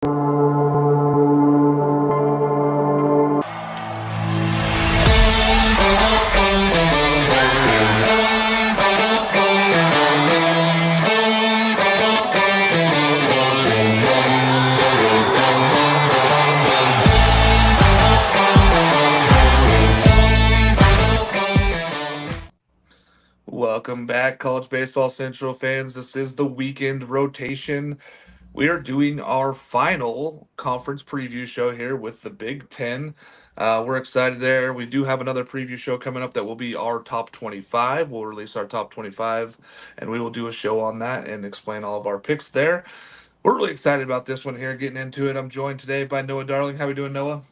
Welcome back, College Baseball Central fans. This is the weekend rotation. We are doing our final conference preview show here with the Big Ten. We're excited there. We do have another preview show coming up that will be our top 25. We'll release our top 25, and we will do a show on that and explain all of our picks there. We're really excited about this one here, getting into it. I'm joined today by Noah Darling. How we doing, Noah?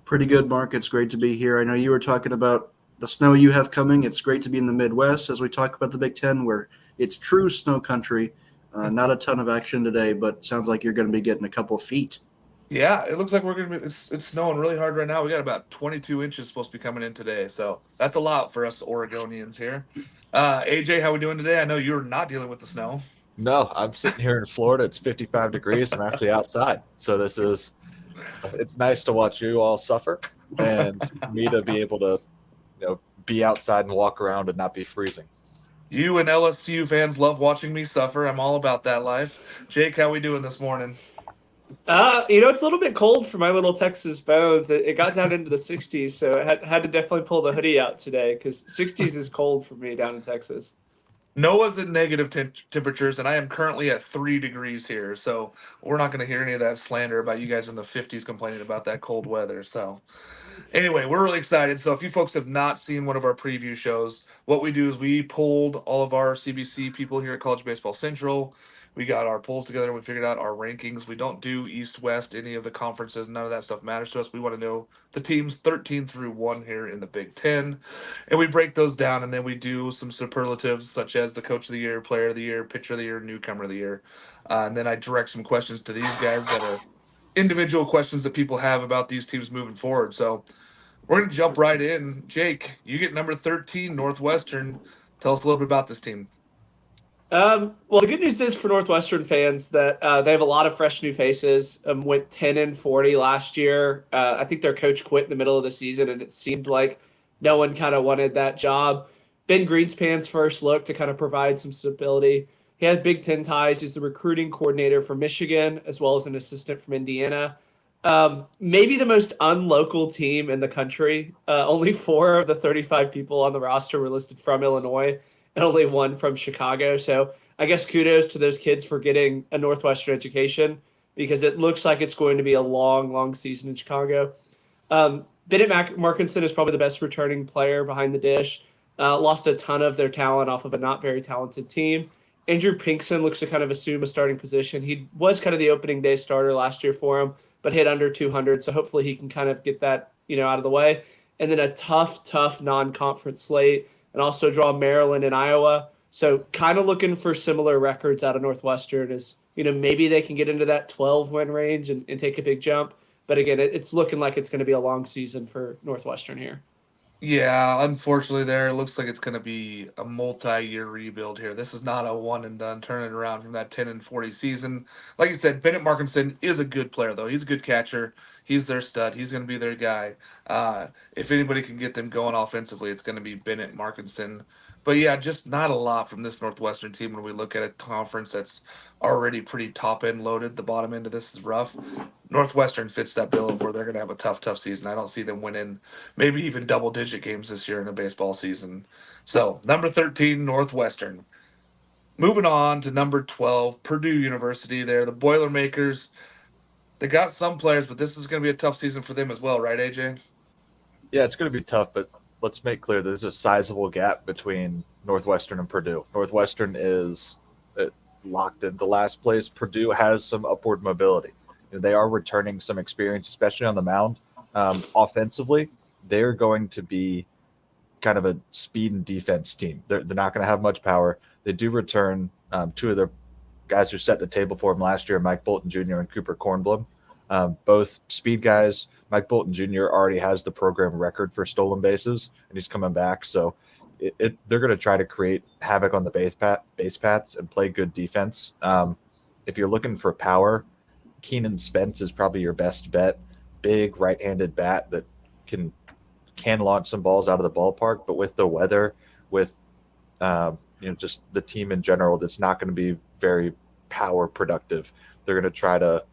Pretty good, Mark. It's great to be here. I know you were talking about the snow you have coming. It's great to be in the Midwest as we talk about the Big Ten, where it's true snow country. Not a ton of action today, but sounds like you're going to be getting a couple feet. Yeah, it looks like we're gonna be. It's snowing really hard right now. We got about 22 inches supposed to be coming in today, so that's a lot for us Oregonians here. AJ, how we doing today? I know you're not dealing with the snow. No, I'm sitting here in Florida. It's 55 degrees. I'm actually outside. So it's nice to watch you all suffer and me to be able to, be outside and walk around and not be freezing. You and LSU fans love watching me suffer. I'm all about that life. Jake, how we doing this morning? It's a little bit cold for my little Texas bones. It got down into the 60s, so I had to definitely pull the hoodie out today because 60s is cold for me down in Texas. Noah's at negative temperatures, and I am currently at 3 degrees here. So we're not going to hear any of that slander about you guys in the 50s complaining about that cold weather. So anyway, we're really excited. So if you folks have not seen one of our preview shows, what we do is we pulled all of our CBC people here at College Baseball Central. We got our polls together. We figured out our rankings. We don't do East, West, any of the conferences. None of that stuff matters to us. We want to know the teams 13 through 1 here in the Big Ten. And we break those down, and then we do some superlatives such as the Coach of the Year, Player of the Year, Pitcher of the Year, Newcomer of the Year. And then I direct some questions to these guys that are individual questions that people have about these teams moving forward. So we're going to jump right in. Jake, you get number 13, Northwestern. Tell us a little bit about this team. Well, the good news is for Northwestern fans that they have a lot of fresh new faces. Went 10-40 last year. I think their coach quit in the middle of the season, and it seemed like no one kind of wanted that job. Ben Greenspan's first look to kind of provide some stability. He has Big Ten ties. He's the recruiting coordinator for Michigan, as well as an assistant from Indiana. Maybe the most unlocal team in the country. Only 4 of the 35 people on the roster were listed from Illinois, and only 1 from Chicago. So I guess kudos to those kids for getting a Northwestern education because it looks like it's going to be a long, long season in Chicago. Bennett Markinson is probably the best returning player behind the dish. Lost a ton of their talent off of a not very talented team. Andrew Pinkson looks to kind of assume a starting position. He was kind of the opening day starter last year for him, but hit under 200. So hopefully he can kind of get that, out of the way. And then a tough non-conference slate, and also draw Maryland and Iowa. So kind of looking for similar records out of Northwestern as, maybe they can get into that 12-win range and take a big jump. But again, it's looking like it's going to be a long season for Northwestern here. Yeah, unfortunately there, it looks like it's going to be a multi-year rebuild here. This is not a one and done, turning around from that 10-40 season. Like you said, Bennett Markinson is a good player, though. He's a good catcher. He's their stud. He's going to be their guy. If anybody can get them going offensively, it's going to be Bennett Markinson. But yeah, just not a lot from this Northwestern team when we look at a conference that's already pretty top end loaded. The bottom end of this is rough. Northwestern fits that bill of where they're going to have a tough season. I don't see them winning maybe even double digit games this year in a baseball season. So, number 13, Northwestern. Moving on to number 12, Purdue University. There, the Boilermakers. They got some players, but this is going to be a tough season for them as well, right, AJ? Yeah, it's going to be tough, but let's make clear there's a sizable gap between Northwestern and Purdue. Northwestern is locked into last place. Purdue has some upward mobility. They are returning some experience, especially on the mound. Offensively, they're going to be kind of a speed and defense team. They're not going to have much power. They do return 2 of their guys who set the table for them last year, Mike Bolton Jr. and Cooper Kornblum. Both speed guys. Mike Bolton Jr. already has the program record for stolen bases, and he's coming back. So they're going to try to create havoc on the base paths and play good defense. If you're looking for power, Keenan Spence is probably your best bet. Big right-handed bat that can launch some balls out of the ballpark, but with the weather, with just the team in general, that's not going to be very power productive. They're going to try to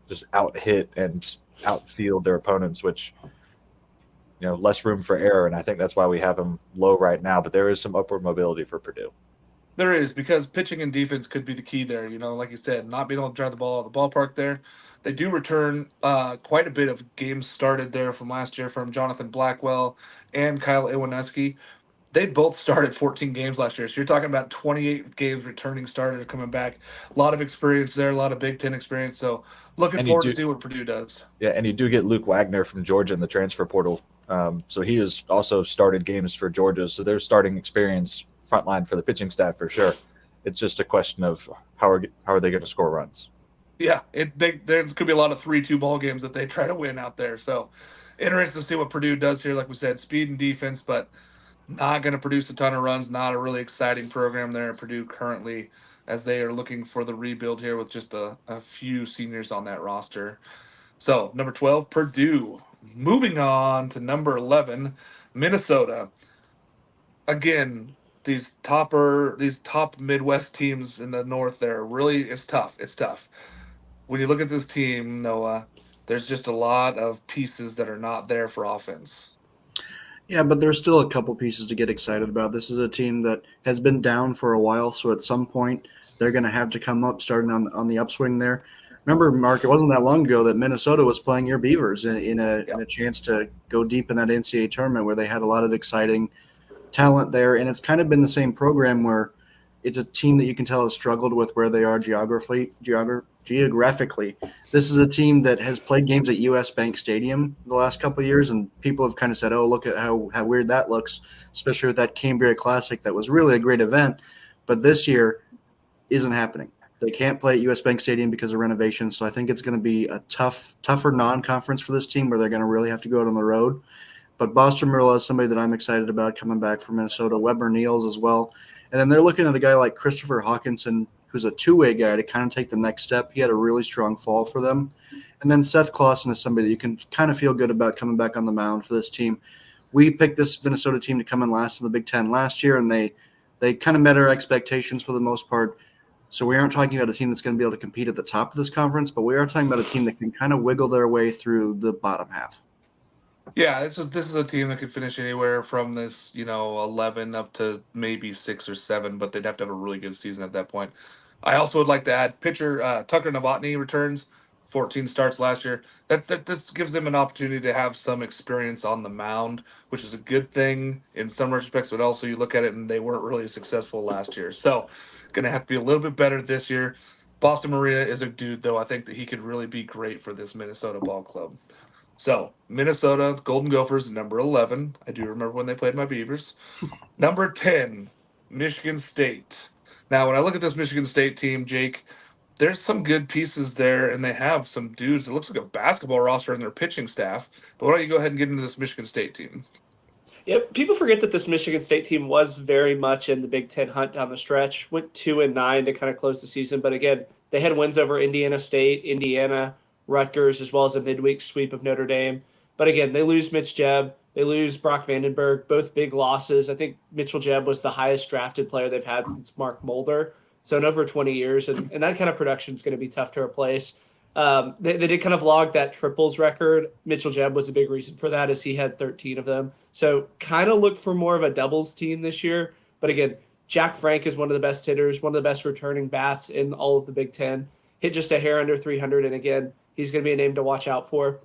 just out hit and outfield their opponents, which less room for error, and I think that's why we have them low right now. But there is some upward mobility for Purdue. There is, because pitching and defense could be the key there. Like you said, not being able to drive the ball out of the ballpark there. They do return quite a bit of games started there from last year from Jonathan Blackwell and Kyle Iwaneski. They both started 14 games last year. So you're talking about 28 games returning started coming back. A lot of experience there, a lot of Big Ten experience. So looking forward to see what Purdue does. Yeah, and you do get Luke Wagner from Georgia in the transfer portal. So he has also started games for Georgia. So there's starting experience front line for the pitching staff for sure. It's just a question of how are they going to score runs. Yeah, there could be a lot of 3-2 ball games that they try to win out there. So interesting to see what Purdue does here. Like we said, speed and defense, but not going to produce a ton of runs. Not a really exciting program there at Purdue currently, as they are looking for the rebuild here with just a few seniors on that roster. So number 12, Purdue. Moving on to number 11, Minnesota. Again, these top Midwest teams in the North there, really, it's tough. It's tough. When you look at this team, Noah, there's just a lot of pieces that are not there for offense. Yeah, but there's still a couple pieces to get excited about. This is a team that has been down for a while, so at some point they're going to have to come up, starting on the upswing there. Remember, Mark, it wasn't that long ago that Minnesota was playing your Beavers in a chance to go deep in that NCAA tournament, where they had a lot of exciting talent there, and it's kind of been the same program where it's a team that you can tell has struggled with where they are geographically. This is a team that has played games at US Bank Stadium the last couple of years, and people have kind of said, oh, look at how weird that looks, especially with that Cambria Classic that was really a great event. But this year isn't happening. They can't play at US Bank Stadium because of renovations, so I think it's going to be a tougher non-conference for this team, where they're going to really have to go out on the road. But Boston Merle is somebody that I'm excited about coming back from Minnesota. Weber Niels as well. And then they're looking at a guy like Christopher Hawkinson, who's a two-way guy to kind of take the next step. He had a really strong fall for them. And then Seth Clausen is somebody that you can kind of feel good about coming back on the mound for this team. We picked this Minnesota team to come in last in the Big Ten last year, and they kind of met our expectations for the most part. So we aren't talking about a team that's going to be able to compete at the top of this conference, but we are talking about a team that can kind of wiggle their way through the bottom half. Yeah, this is a team that could finish anywhere from this 11 up to maybe 6 or 7, but they'd have to have a really good season at that point. I also would like to add pitcher Tucker Novotny returns, 14 starts last year. That this gives them an opportunity to have some experience on the mound, which is a good thing in some respects, but also you look at it and they weren't really successful last year. So going to have to be a little bit better this year. Boston Maria is a dude, though. I think that he could really be great for this Minnesota ball club. So, Minnesota Golden Gophers, number 11. I do remember when they played my Beavers. Number 10, Michigan State. Now, when I look at this Michigan State team, Jake, there's some good pieces there, and they have some dudes. It looks like a basketball roster in their pitching staff. But why don't you go ahead and get into this Michigan State team? Yeah, people forget that this Michigan State team was very much in the Big Ten hunt down the stretch. Went 2-9 to kind of close the season, but again, they had wins over Indiana State, Indiana, Rutgers, as well as a midweek sweep of Notre Dame. But again, they lose Mitch Jebb. They lose Brock Vandenberg, both big losses. I think Mitchell Jebb was the highest drafted player they've had since Mark Mulder, so in over 20 years. And that kind of production is going to be tough to replace. They did kind of log that triples record. Mitchell Jebb was a big reason for that, as he had 13 of them. So kind of look for more of a doubles team this year. But again, Jack Frank is one of the best hitters, one of the best returning bats in all of the Big Ten. Hit just a hair under 300, and again, he's going to be a name to watch out for.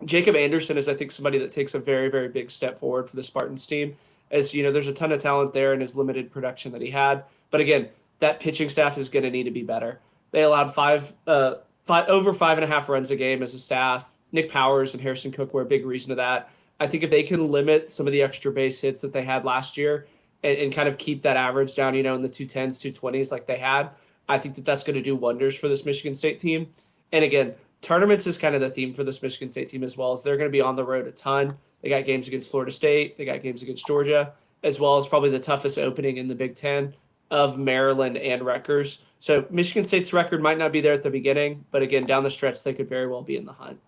Jacob Anderson is, I think, somebody that takes a very, very big step forward for the Spartans team. As you know, there's a ton of talent there in his limited production that he had. But again, that pitching staff is going to need to be better. They allowed over 5.5 runs a game as a staff. Nick Powers and Harrison Cook were a big reason of that. I think if they can limit some of the extra base hits that they had last year and kind of keep that average down, in the 210s, 220s like they had, I think that that's going to do wonders for this Michigan State team. And again, tournaments is kind of the theme for this Michigan State team as well, as they're going to be on the road a ton. They got games against Florida State. They got games against Georgia, as well as probably the toughest opening in the Big Ten of Maryland and Rutgers. So Michigan State's record might not be there at the beginning, but again, down the stretch, they could very well be in the hunt.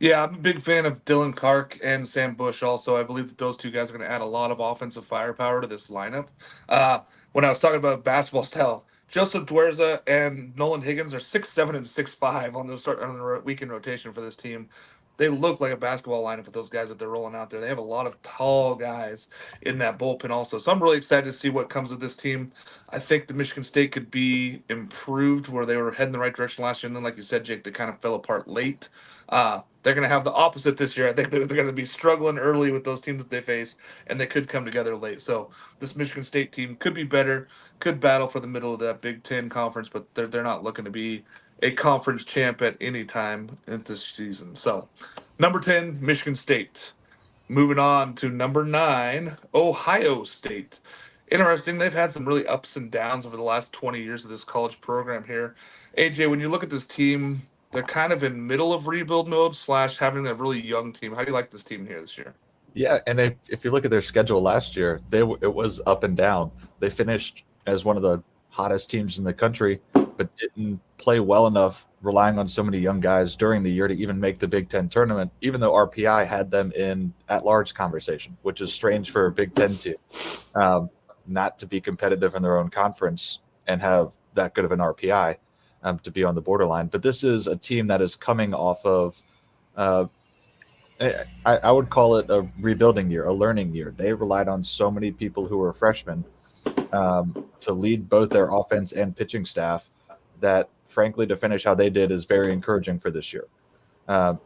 Yeah, I'm a big fan of Dylan Clark and Sam Bush also. I believe that those two guys are going to add a lot of offensive firepower to this lineup. When I was talking about basketball style, Joseph Duerza and Nolan Higgins are 6'7" and 6'5" on the weekend rotation for this team. They look like a basketball lineup with those guys that they're rolling out there. They have a lot of tall guys in that bullpen also. So I'm really excited to see what comes of this team. I think the Michigan State could be improved where they were heading the right direction last year. And then, like you said, Jake, they kind of fell apart late. They're going to have the opposite this year. I think they're going to be struggling early with those teams that they face, and they could come together late. So this Michigan State team could be better, could battle for the middle of that Big Ten conference, but they're not looking to be a conference champ at any time in this season. So number 10, Michigan State. Moving on to number 9, Ohio State. Interesting. They've had some really ups and downs over the last 20 years of this college program here. AJ, when you look at this team, they're kind of in middle of rebuild mode / having a really young team. How do you like this team here this year? Yeah, and if you look at their schedule last year, it was up and down. They finished as one of the hottest teams in the country, but didn't play well enough, relying on so many young guys during the year to even make the Big Ten tournament, even though RPI had them in at-large conversation, which is strange for a Big Ten team, not to be competitive in their own conference and have that good of an RPI to be on the borderline. But this is a team that is coming off of I would call it a rebuilding year, a learning year. They relied on so many people who were freshmen to lead both their offense and pitching staff that, frankly, to finish how they did is very encouraging for this year.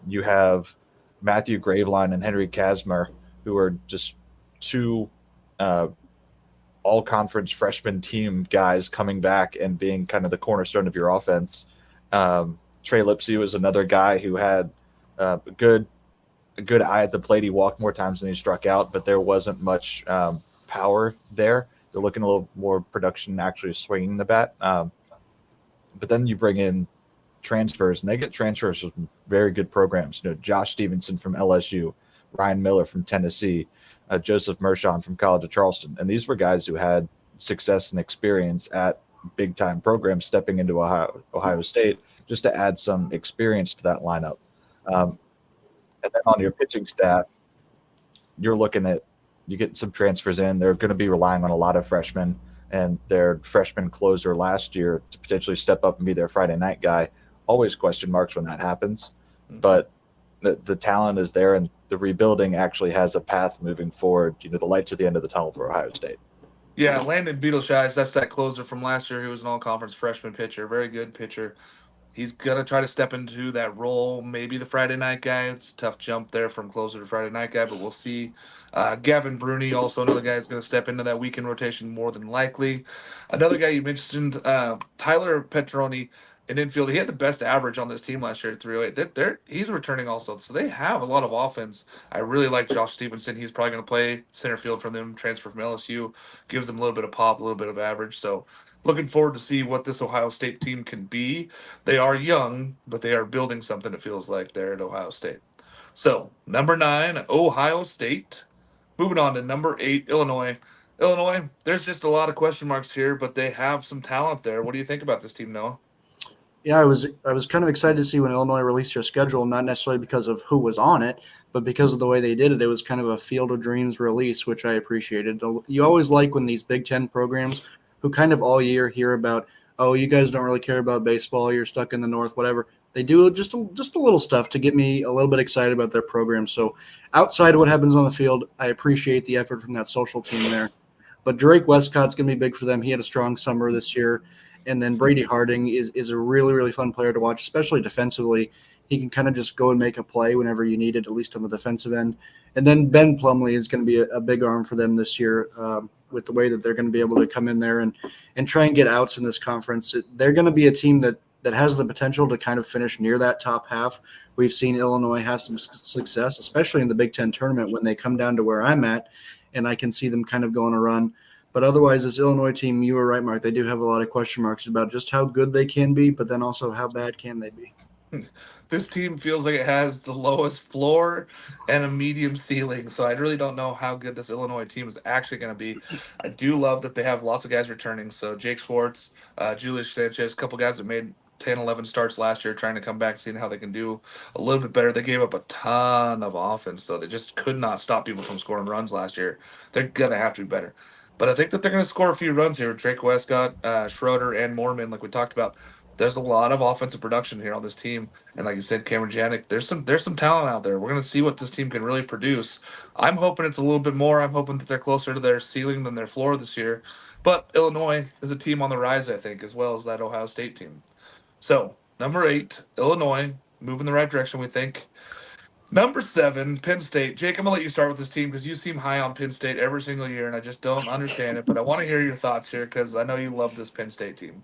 You have Matthew Graveline and Henry Kazmar, who are just two all-conference freshman team guys coming back and being kind of the cornerstone of your offense. Trey Lipsy was another guy who had a good eye at the plate. He walked more times than he struck out, but there wasn't much power there. They're looking a little more production actually swinging the bat. But then you bring in transfers, and they get transfers from very good programs. You know, Josh Stevenson from LSU, Ryan Miller from Tennessee, Joseph Mershon from College of Charleston. And these were guys who had success and experience at big-time programs stepping into Ohio State just to add some experience to that lineup. And then on your pitching staff, you're looking at you get some transfers in. They're going to be relying on a lot of freshmen, and their freshman closer last year to potentially step up and be their Friday night guy. Always question marks when that happens, but the talent is there, and the rebuilding actually has a path moving forward. You know, the light's at the end of the tunnel for Ohio State. Yeah, Landon Beetleshise, that's that closer from last year who was an all-conference freshman pitcher. Very good pitcher. He's going to try to step into that role, maybe the Friday night guy. It's a tough jump there from closer to Friday night guy, but we'll see. Gavin Bruni, also another guy who's going to step into that weekend rotation more than likely. Another guy you mentioned, Tyler Petroni, an infielder. He had the best average on this team last year at 308. He's returning also, so they have a lot of offense. I really like Josh Stevenson. He's probably going to play center field for them, transfer from LSU, gives them a little bit of pop, a little bit of average. So looking forward to see what this Ohio State team can be. They are young, but they are building something, it feels like, there at Ohio State. So, number 9, Ohio State. Moving on to number 8, Illinois. Illinois, there's just a lot of question marks here, but they have some talent there. What do you think about this team, Noah? Yeah, I was kind of excited to see when Illinois released their schedule, not necessarily because of who was on it, but because of the way they did it. It was kind of a Field of Dreams release, which I appreciated. You always like when these Big Ten programs, who kind of all year hear about, oh, you guys don't really care about baseball, you're stuck in the North, whatever. They do just a little stuff to get me a little bit excited about their program. So outside of what happens on the field, I appreciate the effort from that social team there. But Drake Westcott's going to be big for them. He had a strong summer this year. And then Brady Harding is a really, really fun player to watch, especially defensively. He can kind of just go and make a play whenever you need it, at least on the defensive end. And then Ben Plumlee is going to be a big arm for them this year with the way that they're going to be able to come in there and try and get outs in this conference. They're going to be a team that has the potential to kind of finish near that top half. We've seen Illinois have some success, especially in the Big Ten tournament when they come down to where I'm at, and I can see them kind of go on a run. But otherwise, this Illinois team, you were right, Mark, they do have a lot of question marks about just how good they can be, but then also how bad can they be. This team feels like it has the lowest floor and a medium ceiling. So I really don't know how good this Illinois team is actually going to be. I do love that they have lots of guys returning. So Jake Schwartz, Julius Sanchez, a couple guys that made 10, 11 starts last year, trying to come back, seeing how they can do a little bit better. They gave up a ton of offense, so they just could not stop people from scoring runs last year. They're going to have to be better. But I think that they're going to score a few runs here. Drake Westcott, Schroeder, and Mormon, like we talked about. There's a lot of offensive production here on this team. And like you said, Cameron Janik, there's some talent out there. We're gonna see what this team can really produce. I'm hoping it's a little bit more. I'm hoping that they're closer to their ceiling than their floor this year. But Illinois is a team on the rise, I think, as well as that Ohio State team. So number 8, Illinois, moving the right direction, we think. Number 7, Penn State. Jake, I'm gonna let you start with this team because you seem high on Penn State every single year, and I just don't understand it. But I want to hear your thoughts here because I know you love this Penn State team.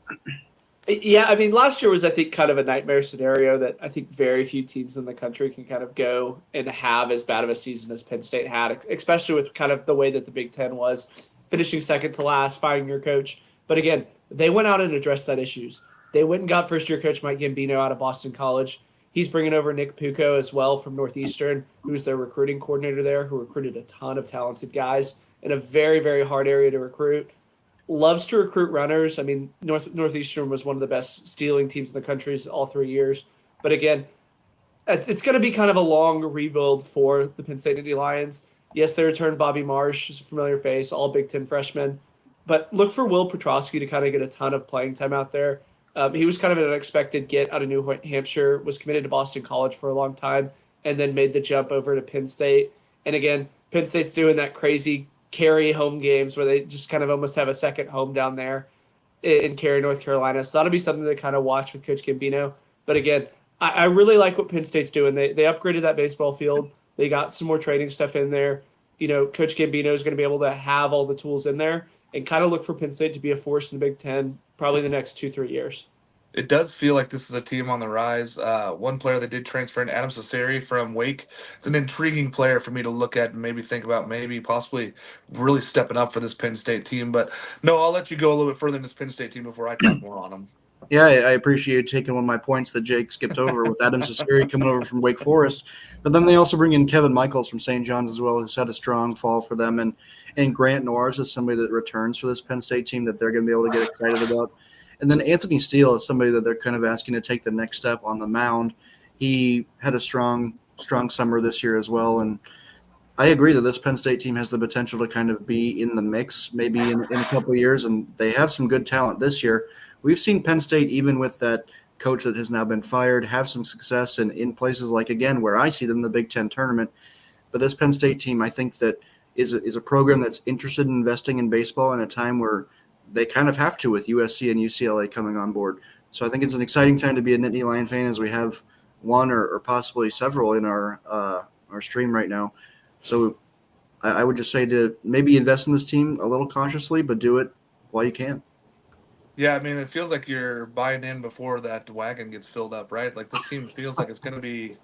Yeah, I mean, last year was, I think, kind of a nightmare scenario that I think very few teams in the country can kind of go and have as bad of a season as Penn State had, especially with kind of the way that the Big Ten was, finishing second to last, firing your coach. But again, they went out and addressed that issues. They went and got first-year coach Mike Gambino out of Boston College. He's bringing over Nick Puccio as well from Northeastern, who's their recruiting coordinator there, who recruited a ton of talented guys in a very, very hard area to recruit. Loves to recruit runners. I mean, Northeastern was one of the best stealing teams in the country all 3 years. But again, it's going to be kind of a long rebuild for the Penn State Nittany Lions. Yes, they returned Bobby Marsh, who's a familiar face, all Big Ten freshman. But look for Will Petrosky to kind of get a ton of playing time out there. He was kind of an unexpected get out of New Hampshire, was committed to Boston College for a long time, and then made the jump over to Penn State. And again, Penn State's doing that crazy Cary home games where they just kind of almost have a second home down there in Cary, North Carolina. So that'll be something to kind of watch with Coach Gambino. But again, I really like what Penn State's doing. They upgraded that baseball field. They got some more training stuff in there. You know, Coach Gambino is going to be able to have all the tools in there and kind of look for Penn State to be a force in the Big Ten probably the next 2-3 years. It does feel like this is a team on the rise. One player that did transfer in, Adam Cesari from Wake. It's an intriguing player for me to look at and maybe think about maybe possibly really stepping up for this Penn State team. But no, I'll let you go a little bit further in this Penn State team before I talk more on them. Yeah, I appreciate you taking one of my points that Jake skipped over with Adam Cesari coming over from Wake Forest. But then they also bring in Kevin Michaels from St. John's as well, who's had a strong fall for them. And Grant Norris is somebody that returns for this Penn State team that they're going to be able to get excited about. And then Anthony Steele is somebody that they're kind of asking to take the next step on the mound. He had a strong summer this year as well. And I agree that this Penn State team has the potential to kind of be in the mix maybe in a couple of years, and they have some good talent this year. We've seen Penn State, even with that coach that has now been fired, have some success in places like, again, where I see them in the Big Ten tournament. But this Penn State team, I think that is a program that's interested in investing in baseball in a time where they kind of have to with USC and UCLA coming on board. So I think it's an exciting time to be a Nittany Lion fan as we have one or possibly several in our stream right now. So I would just say to maybe invest in this team a little cautiously, but do it while you can. Yeah, I mean, it feels like you're buying in before that wagon gets filled up, right? Like this team feels like it's going to be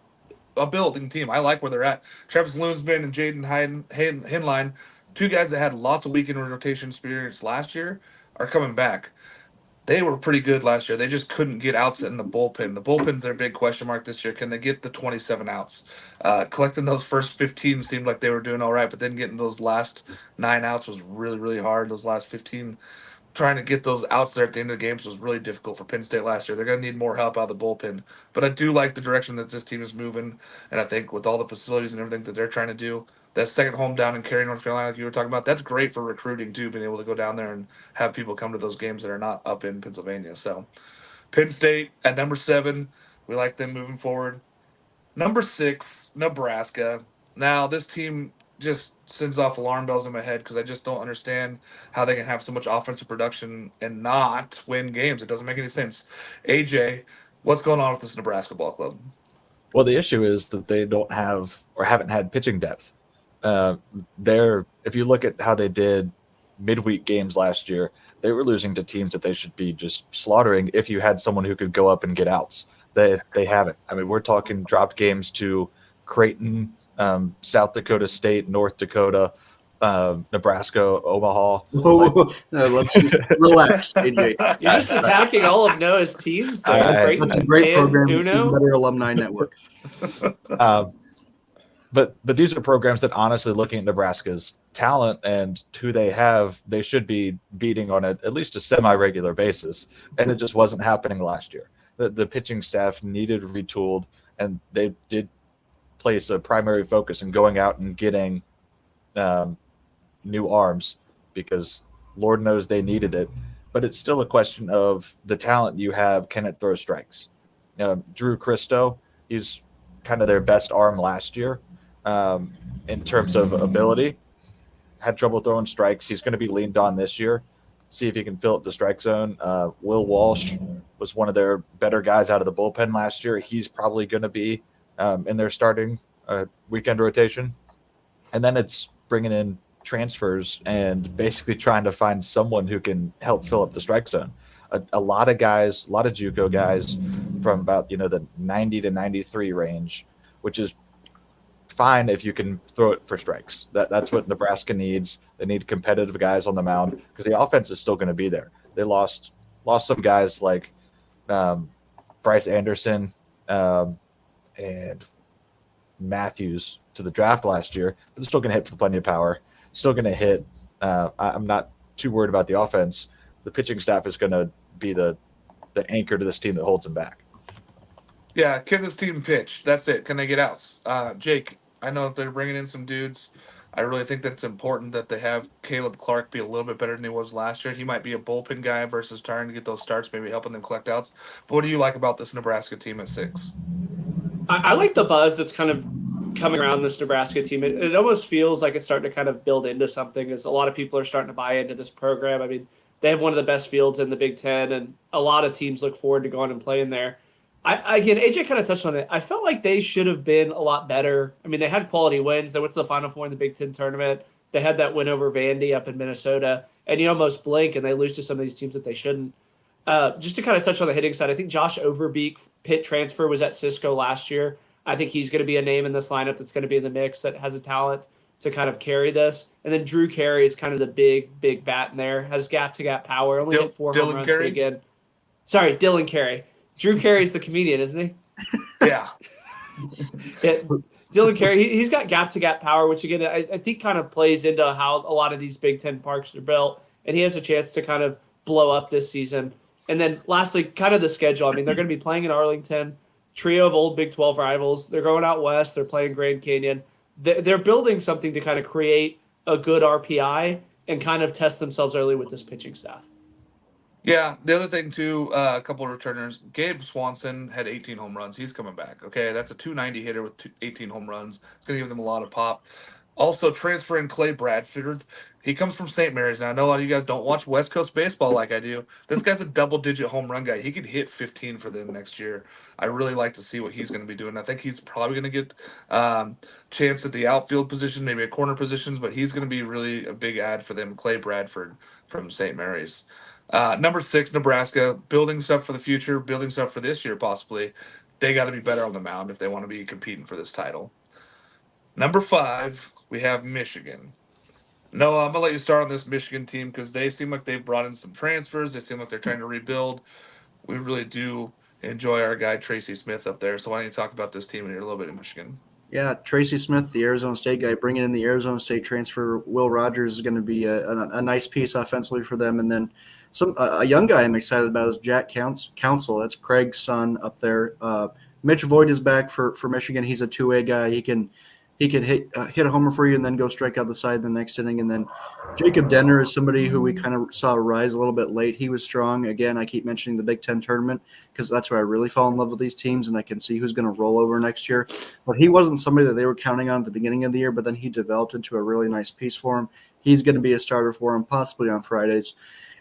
a building team. I like where they're at. Travis Loonsman and Jaden Hinline, two guys that had lots of weekend rotation experience last year, are coming back. They were pretty good last year. They just couldn't get outs in the bullpen. The bullpen's their big question mark this year. Can they get the 27 outs? Collecting those first 15 seemed like they were doing all right, but then getting those last 9 outs was really, really hard. Those last 15, trying to get those outs there at the end of the games was really difficult for Penn State last year. They're going to need more help out of the bullpen. But I do like the direction that this team is moving, and I think with all the facilities and everything that they're trying to do, that second home down in Cary, North Carolina, like you were talking about, that's great for recruiting too, being able to go down there and have people come to those games that are not up in Pennsylvania. So Penn State at number 7, we like them moving forward. Number 6, Nebraska. Now this team just sends off alarm bells in my head because I just don't understand how they can have so much offensive production and not win games. It doesn't make any sense. AJ, what's going on with this Nebraska ball club? Well, the issue is that they don't have or haven't had pitching depth. If you look at how they did midweek games last year, they were losing to teams that they should be just slaughtering if you had someone who could go up and get outs. They haven't. I mean, we're talking dropped games to Creighton, South Dakota State, North Dakota, Nebraska, Omaha. Whoa, let's just relax, AJ. You're just attacking all of Noah's teams. That's a great program. Even Uno. better alumni network. But these are programs that, honestly, looking at Nebraska's talent and who they have, they should be beating on at least a semi-regular basis, and it just wasn't happening last year. The pitching staff needed retooled, and they did place a primary focus in going out and getting new arms, because Lord knows they needed it. But it's still a question of the talent you have, can it throw strikes? Drew Christo, he's kind of their best arm last year. In terms of ability, had trouble throwing strikes. He's going to be leaned on this year. See if he can fill up the strike zone. Will Walsh was one of their better guys out of the bullpen last year. He's probably going to be in their starting weekend rotation. And then it's bringing in transfers and basically trying to find someone who can help fill up the strike zone. A lot of guys, a lot of JUCO guys from about the 90 to 93 range, which is fine if you can throw it for strikes. That's what Nebraska needs. They need competitive guys on the mound, because the offense is still going to be there. They lost some guys like Bryce Anderson and Matthews to the draft last year, but they're still going to hit for plenty of power. Still going to hit. I'm not too worried about the offense. The pitching staff is going to be the anchor to this team that holds them back. Yeah, can this team pitch? That's it. Can they get outs? Jake, I know they're bringing in some dudes. I really think that's important that they have Caleb Clark be a little bit better than he was last year. He might be a bullpen guy versus trying to get those starts, maybe helping them collect outs. But what do you like about this Nebraska team at 6? I like the buzz that's kind of coming around this Nebraska team. It almost feels like it's starting to kind of build into something, as a lot of people are starting to buy into this program. I mean, they have one of the best fields in the Big Ten, and a lot of teams look forward to going and playing there. Again, AJ kind of touched on it. I felt like they should have been a lot better. I mean, they had quality wins. They went to the Final Four in the Big Ten tournament. They had that win over Vandy up in Minnesota. And you almost blink and they lose to some of these teams that they shouldn't. Just to kind of touch on the hitting side, I think Josh Overbeek, Pitt transfer, was at Cisco last year. I think he's going to be a name in this lineup that's going to be in the mix, that has a talent to kind of carry this. And then Drew Carey is kind of the big bat in there, has gap-to-gap power, only hit 4 home runs. But again, sorry, Dylan Carey. Drew Carey's the comedian, isn't he? Yeah. Dylan Carey, he's got gap-to-gap power, which, again, I think kind of plays into how a lot of these Big Ten parks are built, and he has a chance to kind of blow up this season. And then lastly, kind of the schedule. I mean, they're going to be playing in Arlington, trio of old Big 12 rivals. They're going out west. They're playing Grand Canyon. They're building something to kind of create a good RPI and kind of test themselves early with this pitching staff. Yeah, the other thing, too, a couple of returners. Gabe Swanson had 18 home runs. He's coming back, okay? That's a 290 hitter with 18 home runs. It's going to give them a lot of pop. Also, transferring Clay Bradford. He comes from St. Mary's. Now, I know a lot of you guys don't watch West Coast baseball like I do. This guy's a double-digit home run guy. He could hit 15 for them next year. I really like to see what he's going to be doing. I think he's probably going to get chance at the outfield position, maybe a corner positions, but he's going to be really a big add for them, Clay Bradford from St. Mary's. Number 6, Nebraska, building stuff for the future, building stuff for this year possibly. They got to be better on the mound if they want to be competing for this title. Number 5, we have Michigan. Noah, I'm going to let you start on this Michigan team because they seem like they've brought in some transfers. They seem like they're trying to rebuild. We really do enjoy our guy Tracy Smith up there. So why don't you talk about this team and hear a little bit of Michigan? Yeah, Tracy Smith, the Arizona State guy, bringing in the Arizona State transfer. Will Rogers is going to be a nice piece offensively for them. And then a young guy I'm excited about is Jack Council. That's Craig's son up there. Mitch Voigt is back for Michigan. He's a two-way guy. He can hit a homer for you and then go strike out the side in the next inning. And then Jacob Denner is somebody who we kind of saw rise a little bit late. He was strong. Again, I keep mentioning the Big Ten tournament because that's where I really fall in love with these teams, and I can see who's going to roll over next year. But he wasn't somebody that they were counting on at the beginning of the year, but then he developed into a really nice piece for him. He's going to be a starter for him, possibly on Fridays.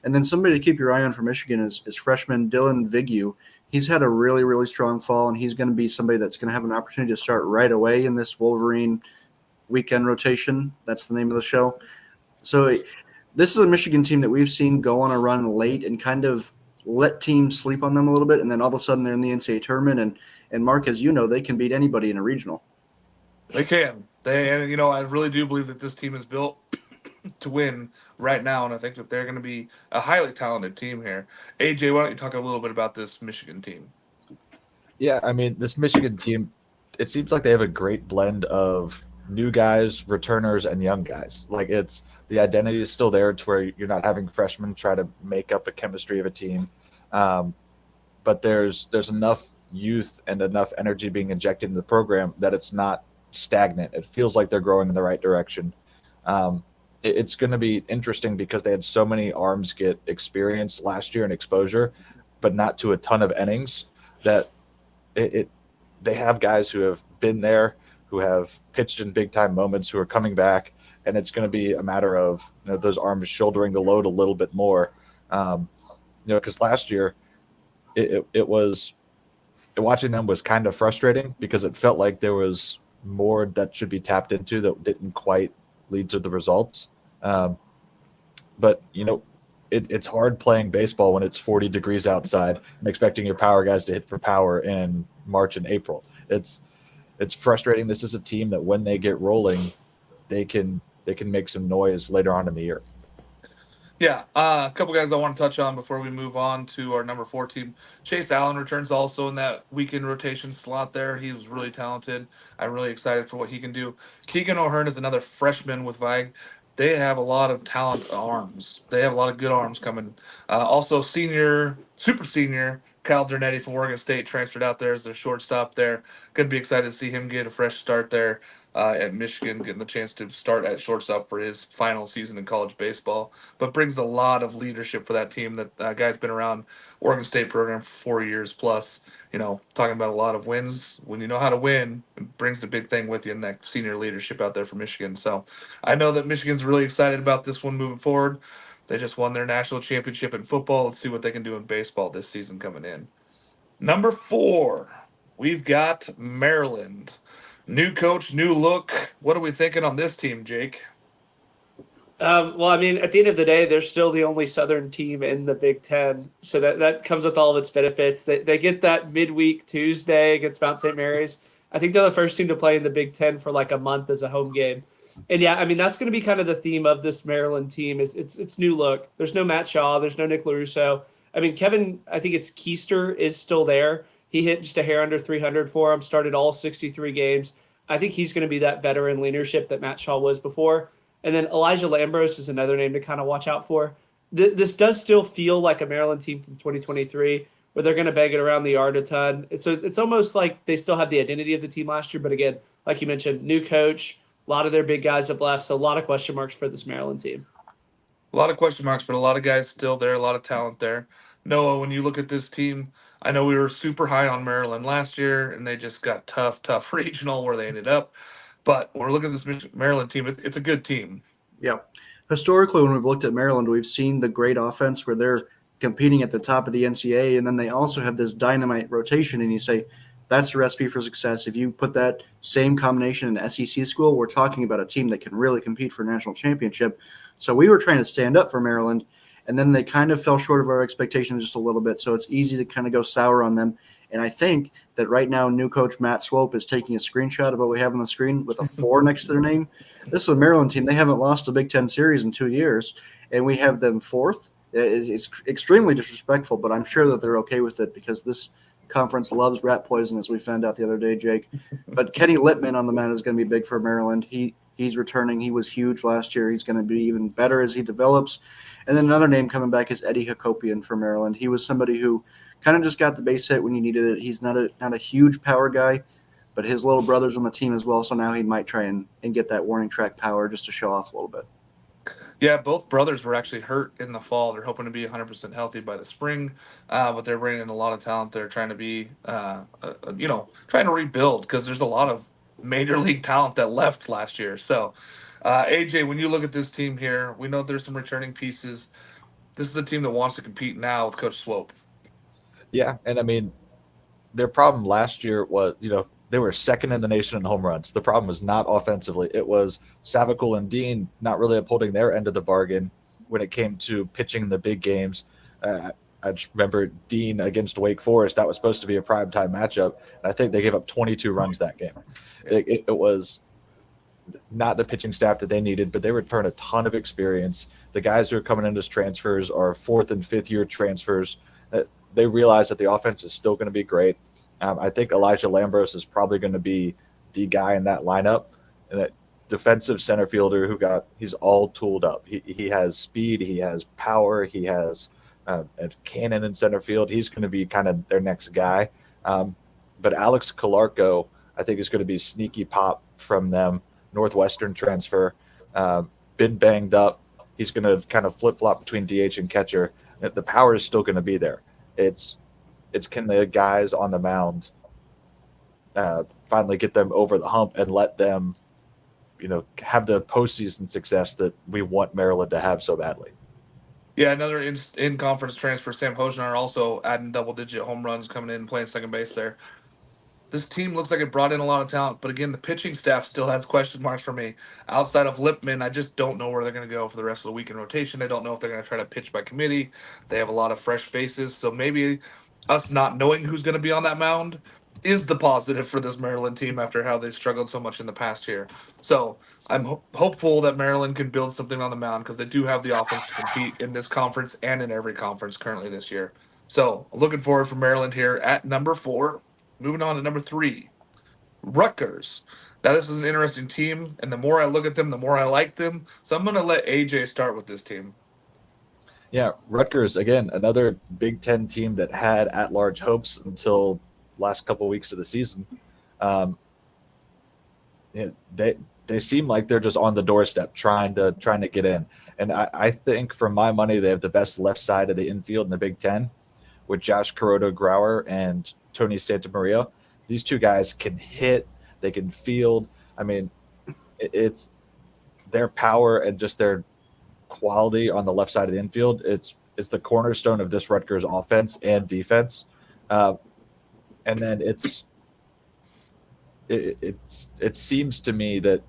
And then somebody to keep your eye on for Michigan is freshman Dylan Vigue. He's had a really, really strong fall, and he's going to be somebody that's going to have an opportunity to start right away in this Wolverine weekend rotation. That's the name of the show. So this is a Michigan team that we've seen go on a run late and kind of let teams sleep on them a little bit, and then all of a sudden they're in the NCAA tournament. And Mark, as you know, they can beat anybody in a regional. They can. I really do believe that this team is built to win right now, and I think that they're going to be a highly talented team here. AJ, why don't you talk a little bit about this Michigan team? Yeah, I mean, this Michigan team, it seems like they have a great blend of new guys, returners, and young guys. Like it's the identity is still there to where you're not having freshmen try to make up a chemistry of a team, but there's enough youth and enough energy being injected into the program that it's not stagnant. It feels like they're growing in the right direction. It's going to be interesting because they had so many arms get experience last year and exposure, but not to a ton of innings that they have guys who have been there, who have pitched in big time moments, who are coming back, and it's going to be a matter of those arms shouldering the load a little bit more. Because last year it was watching them was kind of frustrating because it felt like there was more that should be tapped into that didn't quite lead to the results. But it's hard playing baseball when it's 40 degrees outside and expecting your power guys to hit for power in March and April. It's frustrating. This is a team that when they get rolling, they can make some noise later on in the year. Yeah, a couple guys I want to touch on before we move on to our number 4 team. Chase Allen returns also in that weekend rotation slot there. He was really talented. I'm really excited for what he can do. Keegan O'Hearn is another freshman with Vig. They have a lot of talent arms. They have a lot of good arms coming. Also, super senior, Cal Dernetti from Oregon State transferred out there as their shortstop there. Going to be excited to see him get a fresh start there at Michigan, getting the chance to start at shortstop for his final season in college baseball, but brings a lot of leadership for that team. That guy's been around Oregon State program for 4 years plus. Talking about a lot of wins. When you know how to win, it brings the big thing with you in that senior leadership out there for Michigan. So I know that Michigan's really excited about this one moving forward. They just won their national championship in football. Let's see what they can do in baseball this season coming in. Number 4, we've got Maryland. New coach, new look. What are we thinking on this team, Jake? Well, I mean, at the end of the day, they're still the only Southern team in the Big Ten, so that comes with all of its benefits. They get that midweek Tuesday against Mount St. Mary's. I think they're the first team to play in the Big Ten for like a month as a home game. And yeah, I mean, that's going to be kind of the theme of this Maryland team is it's new look. There's no Matt Shaw. There's no Nick LaRusso. I mean, Kevin, I think it's Keister is still there. He hit just a hair under 300 for him, started all 63 games. I think he's going to be that veteran leadership that Matt Shaw was before. And then Elijah Lambros is another name to kind of watch out for. This does still feel like a Maryland team from 2023 where they're going to bang it around the yard a ton. So it's almost like they still have the identity of the team last year. But again, like you mentioned, new coach, a lot of their big guys have left. So a lot of question marks for this Maryland team. A lot of question marks, but a lot of guys still there, a lot of talent there. Noah, when you look at this team, I know we were super high on Maryland last year, and they just got tough regional where they ended up. But when we're looking at this Maryland team, it's a good team. Yeah. Historically, when we've looked at Maryland, we've seen the great offense where they're competing at the top of the NCAA, and then they also have this dynamite rotation, and you say, that's a recipe for success. If you put that same combination in SEC school, we're talking about a team that can really compete for a national championship. So we were trying to stand up for Maryland, and then they kind of fell short of our expectations just a little bit. So it's easy to kind of go sour on them. And I think that right now, new coach Matt Swope is taking a screenshot of what we have on the screen with a 4 next to their name. This is a Maryland team. They haven't lost a Big Ten series in 2 years, and we have them 4th. It's extremely disrespectful, but I'm sure that they're okay with it because this conference loves rat poison, as we found out the other day, Jake. But Kenny Littman on the mound is going to be big for Maryland. He's returning. He was huge last year. He's going to be even better as he develops. And then another name coming back is Eddie Hakopian for Maryland. He was somebody who kind of just got the base hit when you needed it. He's not a huge power guy, but his little brother's on the team as well, so now he might try and get that warning track power just to show off a little bit. Yeah, both brothers were actually hurt in the fall. They're hoping to be 100% healthy by the spring, but they're bringing in a lot of talent. They're trying to be, trying to rebuild because there's a lot of major league talent that left last year. So, AJ, when you look at this team here, we know there's some returning pieces. This is a team that wants to compete now with Coach Swope. Yeah, and I mean, their problem last year was, they were second in the nation in home runs. The problem was not offensively. It was Savakul and Dean not really upholding their end of the bargain when it came to pitching the big games. I just remember Dean against Wake Forest. That was supposed to be a primetime matchup, and I think they gave up 22 runs that game. It was not the pitching staff that they needed, but they return a ton of experience. The guys who are coming in as transfers are 4th and 5th year transfers. They realize that the offense is still going to be great. I think Elijah Lambros is probably going to be the guy in that lineup, and that defensive center fielder he's all tooled up. He has speed, he has power, he has a cannon in center field. He's going to be kind of their next guy. But Alex Calarco, I think, is going to be sneaky pop from them. Northwestern transfer, been banged up. He's going to kind of flip-flop between DH and catcher. The power is still going to be there. It's can the guys on the mound finally get them over the hump and let them, have the postseason success that we want Maryland to have so badly. Yeah, another in-conference transfer, Sam Hosnar, also adding double-digit home runs, coming in and playing second base there. This team looks like it brought in a lot of talent, but again, the pitching staff still has question marks for me. Outside of Lipman, I just don't know where they're going to go for the rest of the week in rotation. I don't know if they're going to try to pitch by committee. They have a lot of fresh faces, so maybe us not knowing who's going to be on that mound is the positive for this Maryland team after how they struggled so much in the past year. So I'm hopeful that Maryland can build something on the mound because they do have the offense to compete in this conference and in every conference currently this year. So looking forward for Maryland here at number 4. Moving on to number 3, Rutgers. Now, this is an interesting team, and the more I look at them, the more I like them. So I'm going to let AJ start with this team. Yeah, Rutgers, again, another Big Ten team that had at-large hopes until last couple of weeks of the season. They seem like they're just on the doorstep trying to get in. And I think, for my money, they have the best left side of the infield in the Big Ten with Josh Kuroda-Grauer and Tony Santamaria. These two guys can hit, they can field. I mean, it's their power and just their quality on the left side of the infield. It's the cornerstone of this Rutgers offense and defense. And then it seems to me that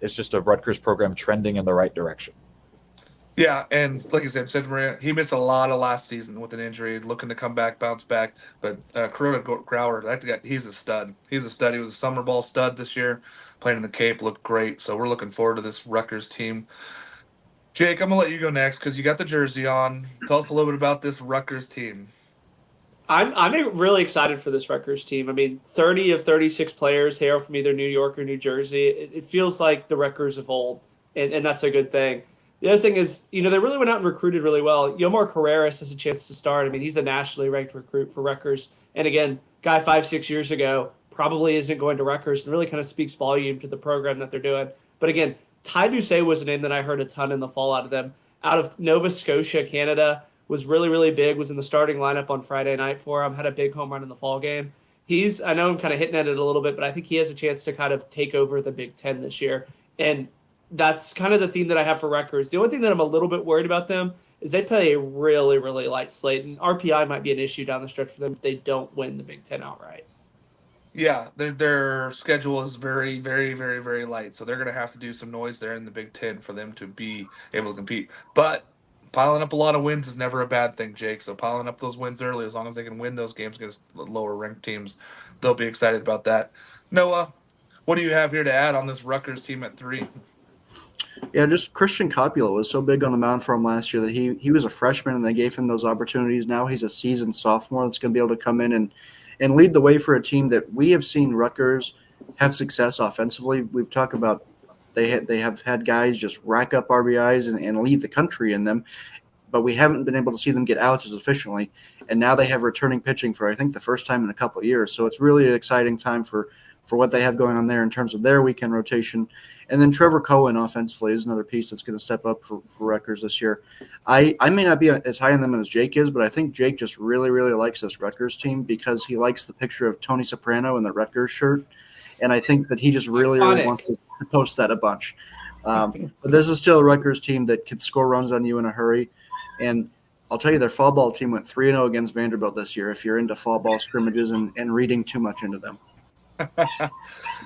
it's just a Rutgers program trending in the right direction. Yeah, and like I said, Santa Maria, he missed a lot of last season with an injury, looking to come back, bounce back. But Kuroda-Grauer, that guy, he's a stud. He's a stud. He was a summer ball stud this year, playing in the Cape, looked great. So we're looking forward to this Rutgers team. Jake, I'm going to let you go next because you got the jersey on. Tell us a little bit about this Rutgers team. I'm really excited for this Rutgers team. I mean, 30 of 36 players hail from either New York or New Jersey. It feels like the Rutgers of old, and that's a good thing. The other thing is, they really went out and recruited really well. Yomar Carreras has a chance to start. I mean, he's a nationally ranked recruit for Rutgers. And again, guy 5-6 years ago probably isn't going to Rutgers, and really kind of speaks volume to the program that they're doing. But again, Ty Ducey was a name that I heard a ton in the fall out of them. Out of Nova Scotia, Canada, was really, really big, was in the starting lineup on Friday night for him, had a big home run in the fall game. I know I'm kind of hitting at it a little bit, but I think he has a chance to kind of take over the Big Ten this year. And that's kind of the theme that I have for Rutgers. The only thing that I'm a little bit worried about them is they play a really, really light slate, and RPI might be an issue down the stretch for them if they don't win the Big Ten outright. Yeah, their schedule is very, very, very, very light, so they're going to have to do some noise there in the Big Ten for them to be able to compete. But piling up a lot of wins is never a bad thing, Jake. So piling up those wins early, as long as they can win those games against lower ranked teams, they'll be excited about that. Noah, what do you have here to add on this Rutgers team at 3? Yeah, just Christian Coppola was so big on the mound for him last year that he was a freshman and they gave him those opportunities. Now he's a seasoned sophomore that's going to be able to come in and lead the way for a team that we have seen Rutgers have success offensively. We've talked about they have had guys just rack up RBIs and lead the country in them, but we haven't been able to see them get outs as efficiently. And now they have returning pitching for, I think, the first time in a couple of years. So it's really an exciting time for what they have going on there in terms of their weekend rotation. And then Trevor Cohen offensively is another piece that's going to step up for Rutgers this year. I may not be as high on them as Jake is, but I think Jake just really, really likes this Rutgers team because he likes the picture of Tony Soprano in the Rutgers shirt. And I think that he just really, really wants to post that a bunch. But this is still a Rutgers team that could score runs on you in a hurry. And I'll tell you, their fall ball team went 3-0 against Vanderbilt this year if you're into fall ball scrimmages and reading too much into them.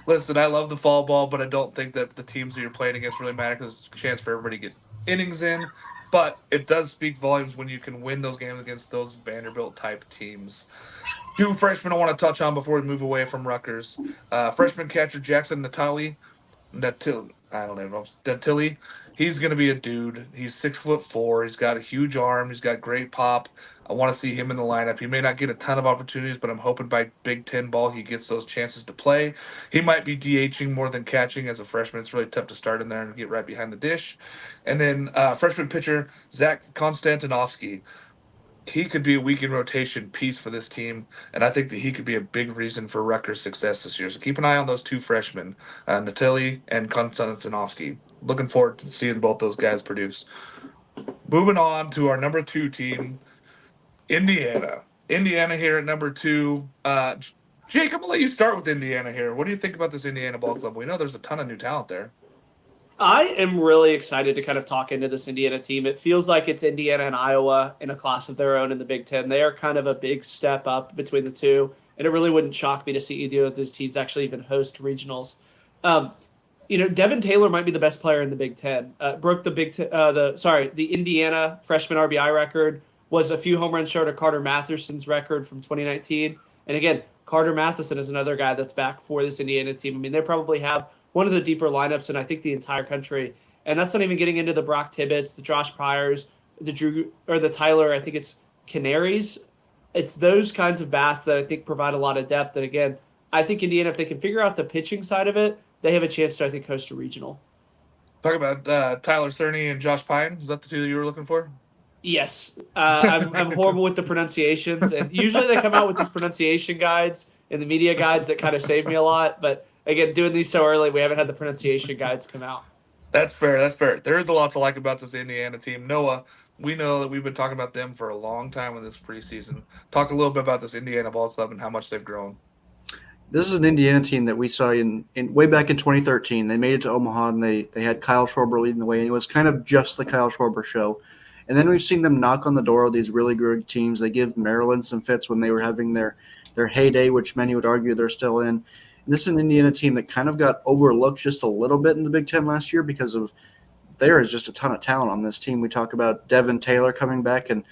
Listen, I love the fall ball, but I don't think that the teams that you're playing against really matter because it's a chance for everybody to get innings in. But it does speak volumes when you can win those games against those Vanderbilt-type teams. 2 freshmen I want to touch on before we move away from Rutgers. Freshman catcher Jackson Natali. I don't even know. Natilli, he's going to be a dude. He's 6'4". He's got a huge arm. He's got great pop. I want to see him in the lineup. He may not get a ton of opportunities, but I'm hoping by Big Ten ball he gets those chances to play. He might be DHing more than catching as a freshman. It's really tough to start in there and get right behind the dish. And then freshman pitcher Zach Konstantinovsky. He could be a week in rotation piece for this team, and I think that he could be a big reason for Rutgers' success this year. So keep an eye on those two freshmen, Natili and Konstantinovsky. Looking forward to seeing both those guys produce. Moving on to our number 2 team, Indiana. Indiana here at number 2. Jake, I'm gonna let you start with Indiana here. What do you think about this Indiana ball club? We know there's a ton of new talent there. I am really excited to kind of talk into this Indiana team. It feels like it's Indiana and Iowa in a class of their own in the Big Ten. They are kind of a big step up between the two, and it really wouldn't shock me to see either of those teams actually even host regionals. Devin Taylor might be the best player in the Big Ten. Broke the Indiana freshman RBI record, was a few home runs short of Carter Matheson's record from 2019. And again, Carter Matheson is another guy that's back for this Indiana team. I mean, they probably have one of the deeper lineups in, I think, the entire country. And that's not even getting into the Brock Tibbetts, the Josh Pryors, the Tyler, I think it's Canaries. It's those kinds of bats that I think provide a lot of depth. And again, I think Indiana, if they can figure out the pitching side of it, they have a chance to, I think, host a regional. Talk about Tyler Cerny and Josh Pine. Is that the two that you were looking for? Yes. I'm horrible with the pronunciations. And usually they come out with these pronunciation guides and the media guides that kind of save me a lot. But again, doing these so early, we haven't had the pronunciation guides come out. That's fair. That's fair. There is a lot to like about this Indiana team. Noah, we know that we've been talking about them for a long time in this preseason. Talk a little bit about this Indiana ball club and how much they've grown. This is an Indiana team that we saw in way back in 2013. They made it to Omaha, and they had Kyle Schwarber leading the way, and it was kind of just the Kyle Schwarber show. And then we've seen them knock on the door of these really good teams. They give Maryland some fits when they were having their heyday, which many would argue they're still in. This is an Indiana team that kind of got overlooked just a little bit in the Big Ten last year because of there is just a ton of talent on this team. We talk about Devin Taylor coming back and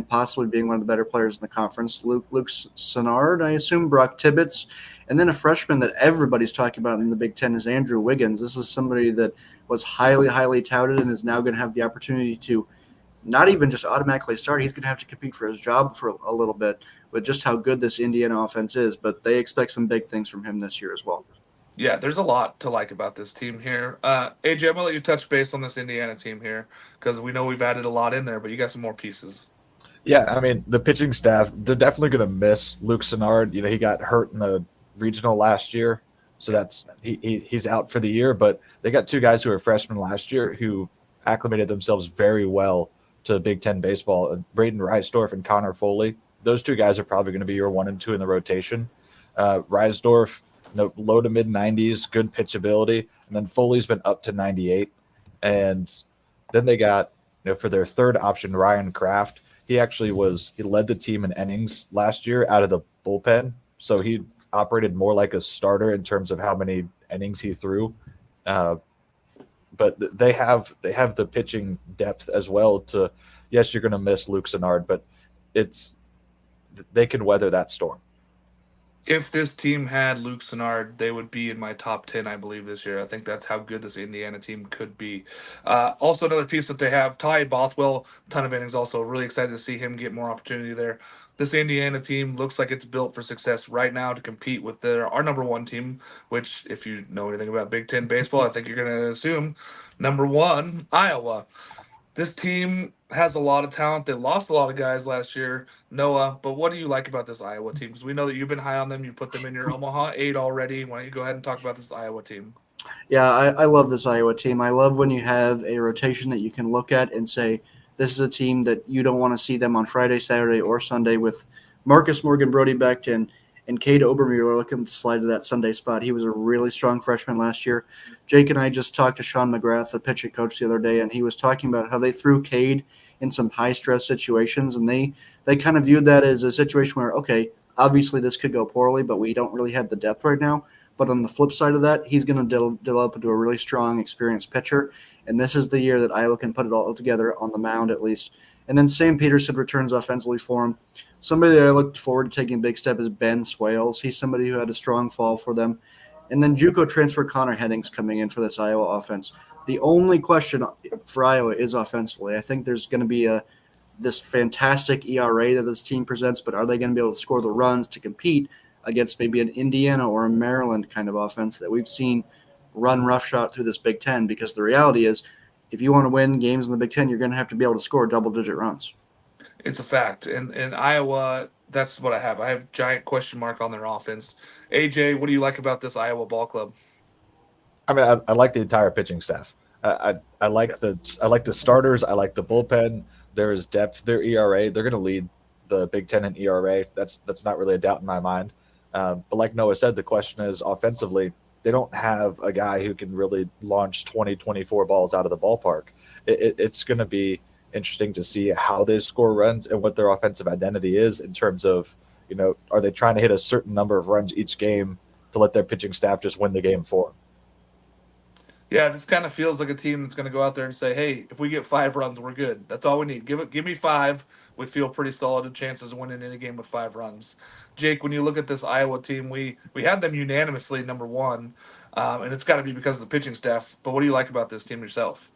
possibly being one of the better players in the conference. Luke Sennard, I assume, Brock Tibbetts, and then a freshman that everybody's talking about in the Big Ten is Andrew Wiggins. This is somebody that was highly, highly touted and is now going to have the opportunity to not even just automatically start. He's going to have to compete for his job for a little bit with just how good this Indiana offense is, but they expect some big things from him this year as well. Yeah, there's a lot to like about this team here. AJ, I'm going to let you touch base on this Indiana team here because we know we've added a lot in there, but you got some more pieces. Yeah, I mean, the pitching staff, they're definitely going to miss Luke Sennard. You know, he got hurt in the regional last year, so that's he's out for the year. But they got two guys who were freshmen last year who acclimated themselves very well to Big Ten baseball, Braden Reisdorf and Connor Foley. Those two guys are probably going to be your 1 and 2 in the rotation. Reisdorf, low to mid 90s, good pitchability, and then Foley's been up to 98. And then they got, for their third option, Ryan Kraft. He led the team in innings last year out of the bullpen, so he operated more like a starter in terms of how many innings he threw. But they have the pitching depth as well. Yes, you're going to miss Luke Sennard, but they can weather that storm. If this team had Luke Sennard, they would be in my top 10, I believe, this year. I think that's how good this Indiana team could be. Also, another piece that they have, Ty Bothwell, ton of innings also. Really excited to see him get more opportunity there. This Indiana team looks like it's built for success right now to compete with our number 1 team, which, if you know anything about Big Ten baseball, I think you're going to assume number 1, Iowa. This team has a lot of talent. They lost a lot of guys last year, Noah. But what do you like about this Iowa team? Because we know that you've been high on them. You put them in your Omaha 8 already. Why don't you go ahead and talk about this Iowa team? Yeah, I love this Iowa team. I love when you have a rotation that you can look at and say, this is a team that you don't want to see them on Friday, Saturday, or Sunday with Marcus Morgan, Brody Becht, and Cade Obermueller looking to slide to that Sunday spot. He was a really strong freshman last year. Jake and I just talked to Sean McGrath, the pitching coach, the other day, and he was talking about how they threw Cade in some high-stress situations, and they kind of viewed that as a situation where, okay, obviously this could go poorly, but we don't really have the depth right now. But on the flip side of that, he's going to develop into a really strong, experienced pitcher, and this is the year that Iowa can put it all together on the mound at least. And then Sam Peterson returns offensively for him. Somebody that I looked forward to taking a big step is Ben Swales. He's somebody who had a strong fall for them. And then JUCO transfer Connor Henning's coming in for this Iowa offense. The only question for Iowa is offensively. I think there's going to be this fantastic ERA that this team presents, but are they going to be able to score the runs to compete against maybe an Indiana or a Maryland kind of offense that we've seen run roughshod through this Big Ten? Because the reality is, if you want to win games in the Big Ten, you're going to have to be able to score double-digit runs. It's a fact. And Iowa, that's what I have. I have giant question mark on their offense. AJ, what do you like about this Iowa ball club? I mean, I like the entire pitching staff. I like the starters. I like the bullpen. There is depth. Their ERA, they're going to lead the Big Ten in ERA. That's not really a doubt in my mind. But like Noah said, the question is offensively, they don't have a guy who can really launch 20, 24 balls out of the ballpark. It's going to be interesting to see how they score runs and what their offensive identity is in terms of, are they trying to hit a certain number of runs each game to let their pitching staff just win the game for them? Yeah, this kind of feels like a team that's going to go out there and say, "Hey, if we get 5 runs, we're good. That's all we need. Give me 5. We feel pretty solid chances of winning any game with 5 runs." Jake, when you look at this Iowa team, we had them unanimously number 1, and it's got to be because of the pitching staff. But what do you like about this team yourself?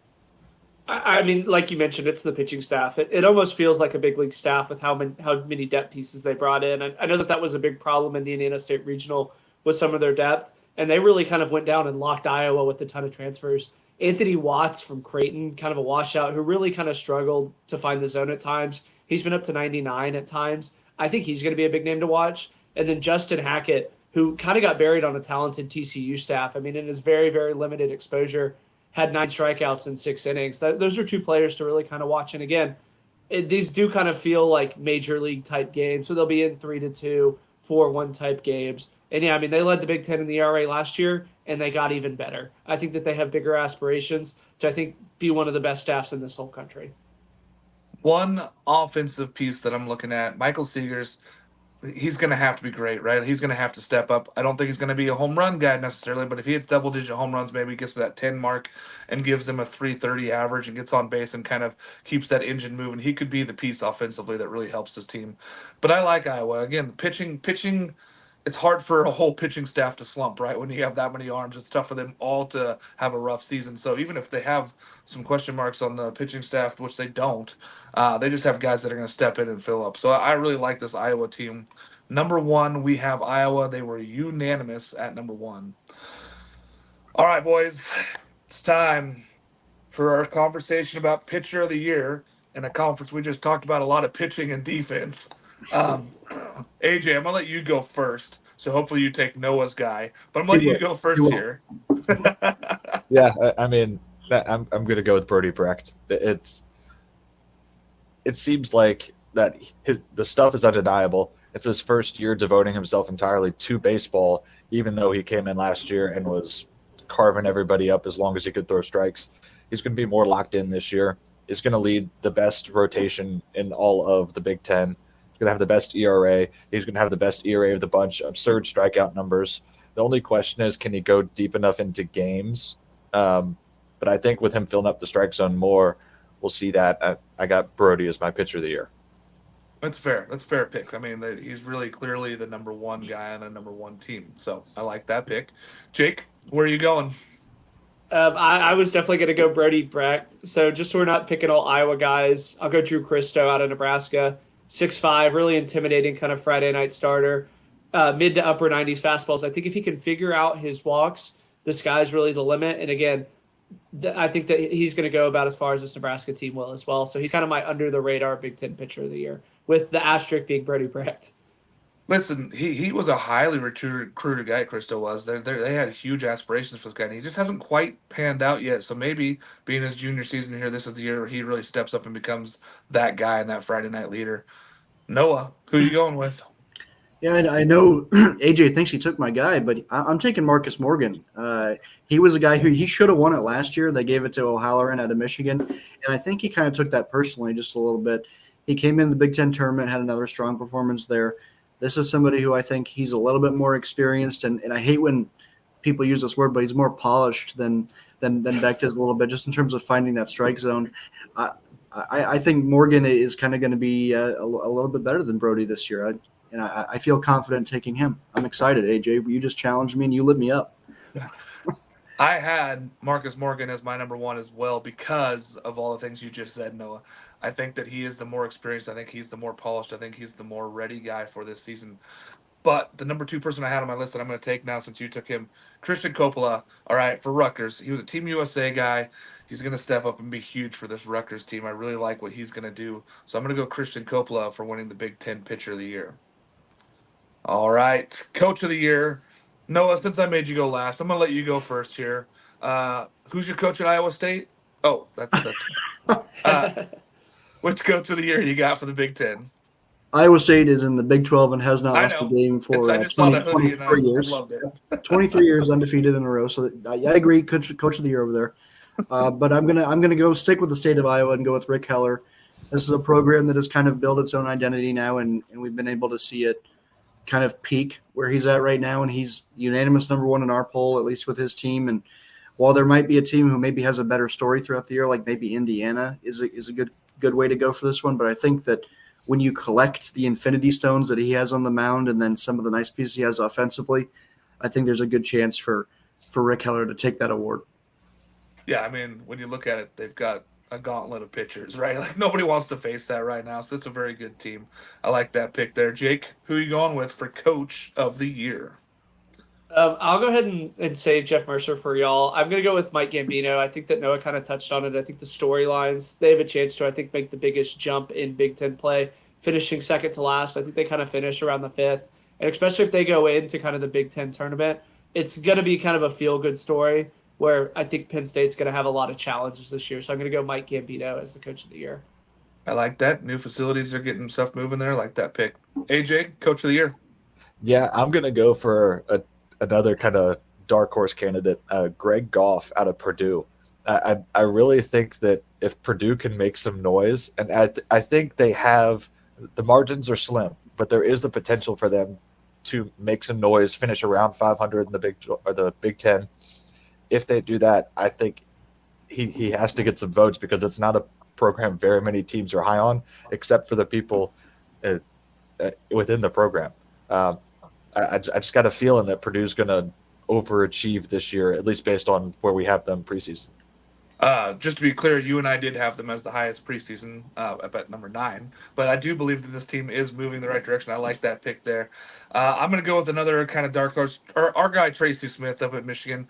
I mean, like you mentioned, it's the pitching staff. It almost feels like a big league staff with how many depth pieces they brought in. I know that was a big problem in the Indiana State Regional with some of their depth, and they really kind of went down and locked Iowa with a ton of transfers. Anthony Watts from Creighton, kind of a washout, who really kind of struggled to find the zone at times. He's been up to 99 at times. I think he's going to be a big name to watch. And then Justin Hackett, who kind of got buried on a talented TCU staff. I mean, in his very, very limited exposure, had 9 strikeouts in 6 innings. Those are 2 players to really kind of watch. And again, these do kind of feel like major league type games. So they'll be in 3-2, 4-1 type games. And yeah, I mean, they led the Big Ten in the ERA last year, and they got even better. I think that they have bigger aspirations to, I think, be one of the best staffs in this whole country. One offensive piece that I'm looking at, Michael Seegers, he's going to have to be great, right? He's going to have to step up. I don't think he's going to be a home run guy necessarily, but if he hits double-digit home runs, maybe he gets to that 10 mark and gives them a 330 average and gets on base and kind of keeps that engine moving, he could be the piece offensively that really helps his team. But I like Iowa. Again, pitching, it's hard for a whole pitching staff to slump, right? When you have that many arms, it's tough for them all to have a rough season. So even if they have some question marks on the pitching staff, which they don't, they just have guys that are going to step in and fill up. So I really like this Iowa team. Number 1, we have Iowa. They were unanimous at number 1. All right, boys, it's time for our conversation about pitcher of the year. In a conference, we just talked about a lot of pitching and defense. AJ, I'm gonna let you go first, so hopefully you take Noah's guy. But I'm gonna let you go first here. Yeah, I mean, I'm going to go with Brody Brecht. It seems like that the stuff is undeniable. It's his first year devoting himself entirely to baseball, even though he came in last year and was carving everybody up as long as he could throw strikes. He's going to be more locked in this year. He's going to lead the best rotation in all of the Big Ten. He's going to have the best ERA. He's going to have the best ERA of the bunch, absurd strikeout numbers. The only question is, can he go deep enough into games? But I think with him filling up the strike zone more, we'll see that. I got Brody as my pitcher of the year. That's fair. That's a fair pick. I mean, he's really clearly the number 1 guy on a number 1 team. So I like that pick. Jake, where are you going? I was definitely going to go Brody Brecht. So just so we're not picking all Iowa guys, I'll go Drew Christo out of Nebraska. 6'5", really intimidating kind of Friday night starter. Mid to upper 90s fastballs. I think if he can figure out his walks, the sky's really the limit. And again, I think that he's going to go about as far as this Nebraska team will as well. So he's kind of my under-the-radar Big Ten pitcher of the year, with the asterisk being Brody Brecht. Listen, he was a highly recruited guy, Christo was. They had huge aspirations for this guy, and he just hasn't quite panned out yet. So maybe being his junior season here, this is the year where he really steps up and becomes that guy and that Friday night leader. Noah, who are you going with? Yeah, I know AJ thinks he took my guy, but I'm taking Marcus Morgan. He was a guy who he should have won it last year. They gave it to O'Halloran out of Michigan, and I think he kind of took that personally just a little bit. He came in the Big Ten tournament, had another strong performance there. This is somebody who I think he's a little bit more experienced, and I hate when people use this word, but he's more polished than Becht is a little bit, just in terms of finding that strike zone. I think Morgan is kind of going to be a little bit better than Brody this year. I feel confident taking him. I'm excited, AJ. You just challenged me and you lit me up. I had Marcus Morgan as my number one as well because of all the things you just said, Noah. I think that he is the more experienced. I think he's the more polished. I think he's the more ready guy for this season. But the number two person I had on my list that I'm going to take now, since you took him, Christian Coppola. All right, for Rutgers, he was a Team USA guy. He's going to step up and be huge for this Rutgers team. I really like what he's going to do. So I'm going to go Christian Coppola for winning the Big Ten Pitcher of the Year. All right, Coach of the Year. Noah, since I made you go last, I'm going to let you go first here. Who's your coach at Iowa State? Oh, that's which Coach of the Year you got for the Big Ten? Iowa State is in the Big 12 and has not I lost a know. game It's, for I just saw the hoodie and I 23 years. loved it. 23 years undefeated in a row. So I agree, coach of the year over there. But I'm gonna go stick with the state of Iowa and go with Rick Heller. This is a program that has kind of built its own identity now, and we've been able to see it kind of peak where he's at right now, and he's unanimous number one in our poll, at least with his team. And while there might be a team who maybe has a better story throughout the year, like maybe Indiana is a good way to go for this one, but I think that when you collect the infinity stones that he has on the mound and then some of the nice pieces he has offensively, I think there's a good chance for Rick Heller to take that award. Yeah, I mean, when you look at it, they've got a gauntlet of pitchers, right? Like nobody wants to face that right now. So it's a very good team. I like that pick there. Jake, who are you going with for Coach of the Year? I'll go ahead and say Jeff Mercer for y'all. I'm going to go with Mike Gambino. I think that Noah kind of touched on it. I think the storylines, they have a chance to, I think, make the biggest jump in Big Ten play, finishing second to last. I think they kind of finish around the fifth. And especially if they go into kind of the Big Ten tournament, it's going to be kind of a feel-good story where I think Penn State's going to have a lot of challenges this year. So I'm going to go Mike Gambino as the Coach of the Year. I like that. New facilities are getting stuff moving there. I like that pick. AJ, Coach of the Year. Yeah, I'm going to go for another kind of dark horse candidate, Greg Goff out of Purdue. I really think that if Purdue can make some noise, and I think they have – the margins are slim, but there is the potential for them to make some noise, finish around 500 in the Big Ten. If they do that, I think he has to get some votes because it's not a program very many teams are high on, except for the people within the program. I just got a feeling that Purdue's going to overachieve this year, at least based on where we have them preseason. Just to be clear, you and I did have them as the highest preseason at number 9, but I do believe that this team is moving in the right direction. I like that pick there. I'm going to go with another kind of dark horse, our guy Tracy Smith up at Michigan.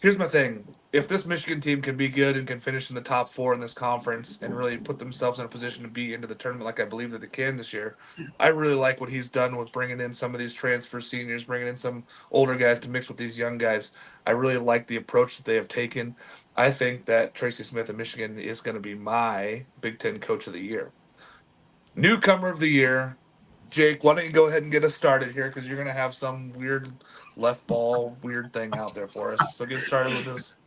Here's my thing. If this Michigan team can be good and can finish in the top 4 in this conference and really put themselves in a position to be into the tournament like I believe that they can this year, I really like what he's done with bringing in some of these transfer seniors, bringing in some older guys to mix with these young guys. I really like the approach that they have taken. I think that Tracy Smith of Michigan is going to be my Big Ten Coach of the Year. Newcomer of the Year. Jake, why don't you go ahead and get us started here because you're going to have some weird left ball weird thing out there for us. So get started with this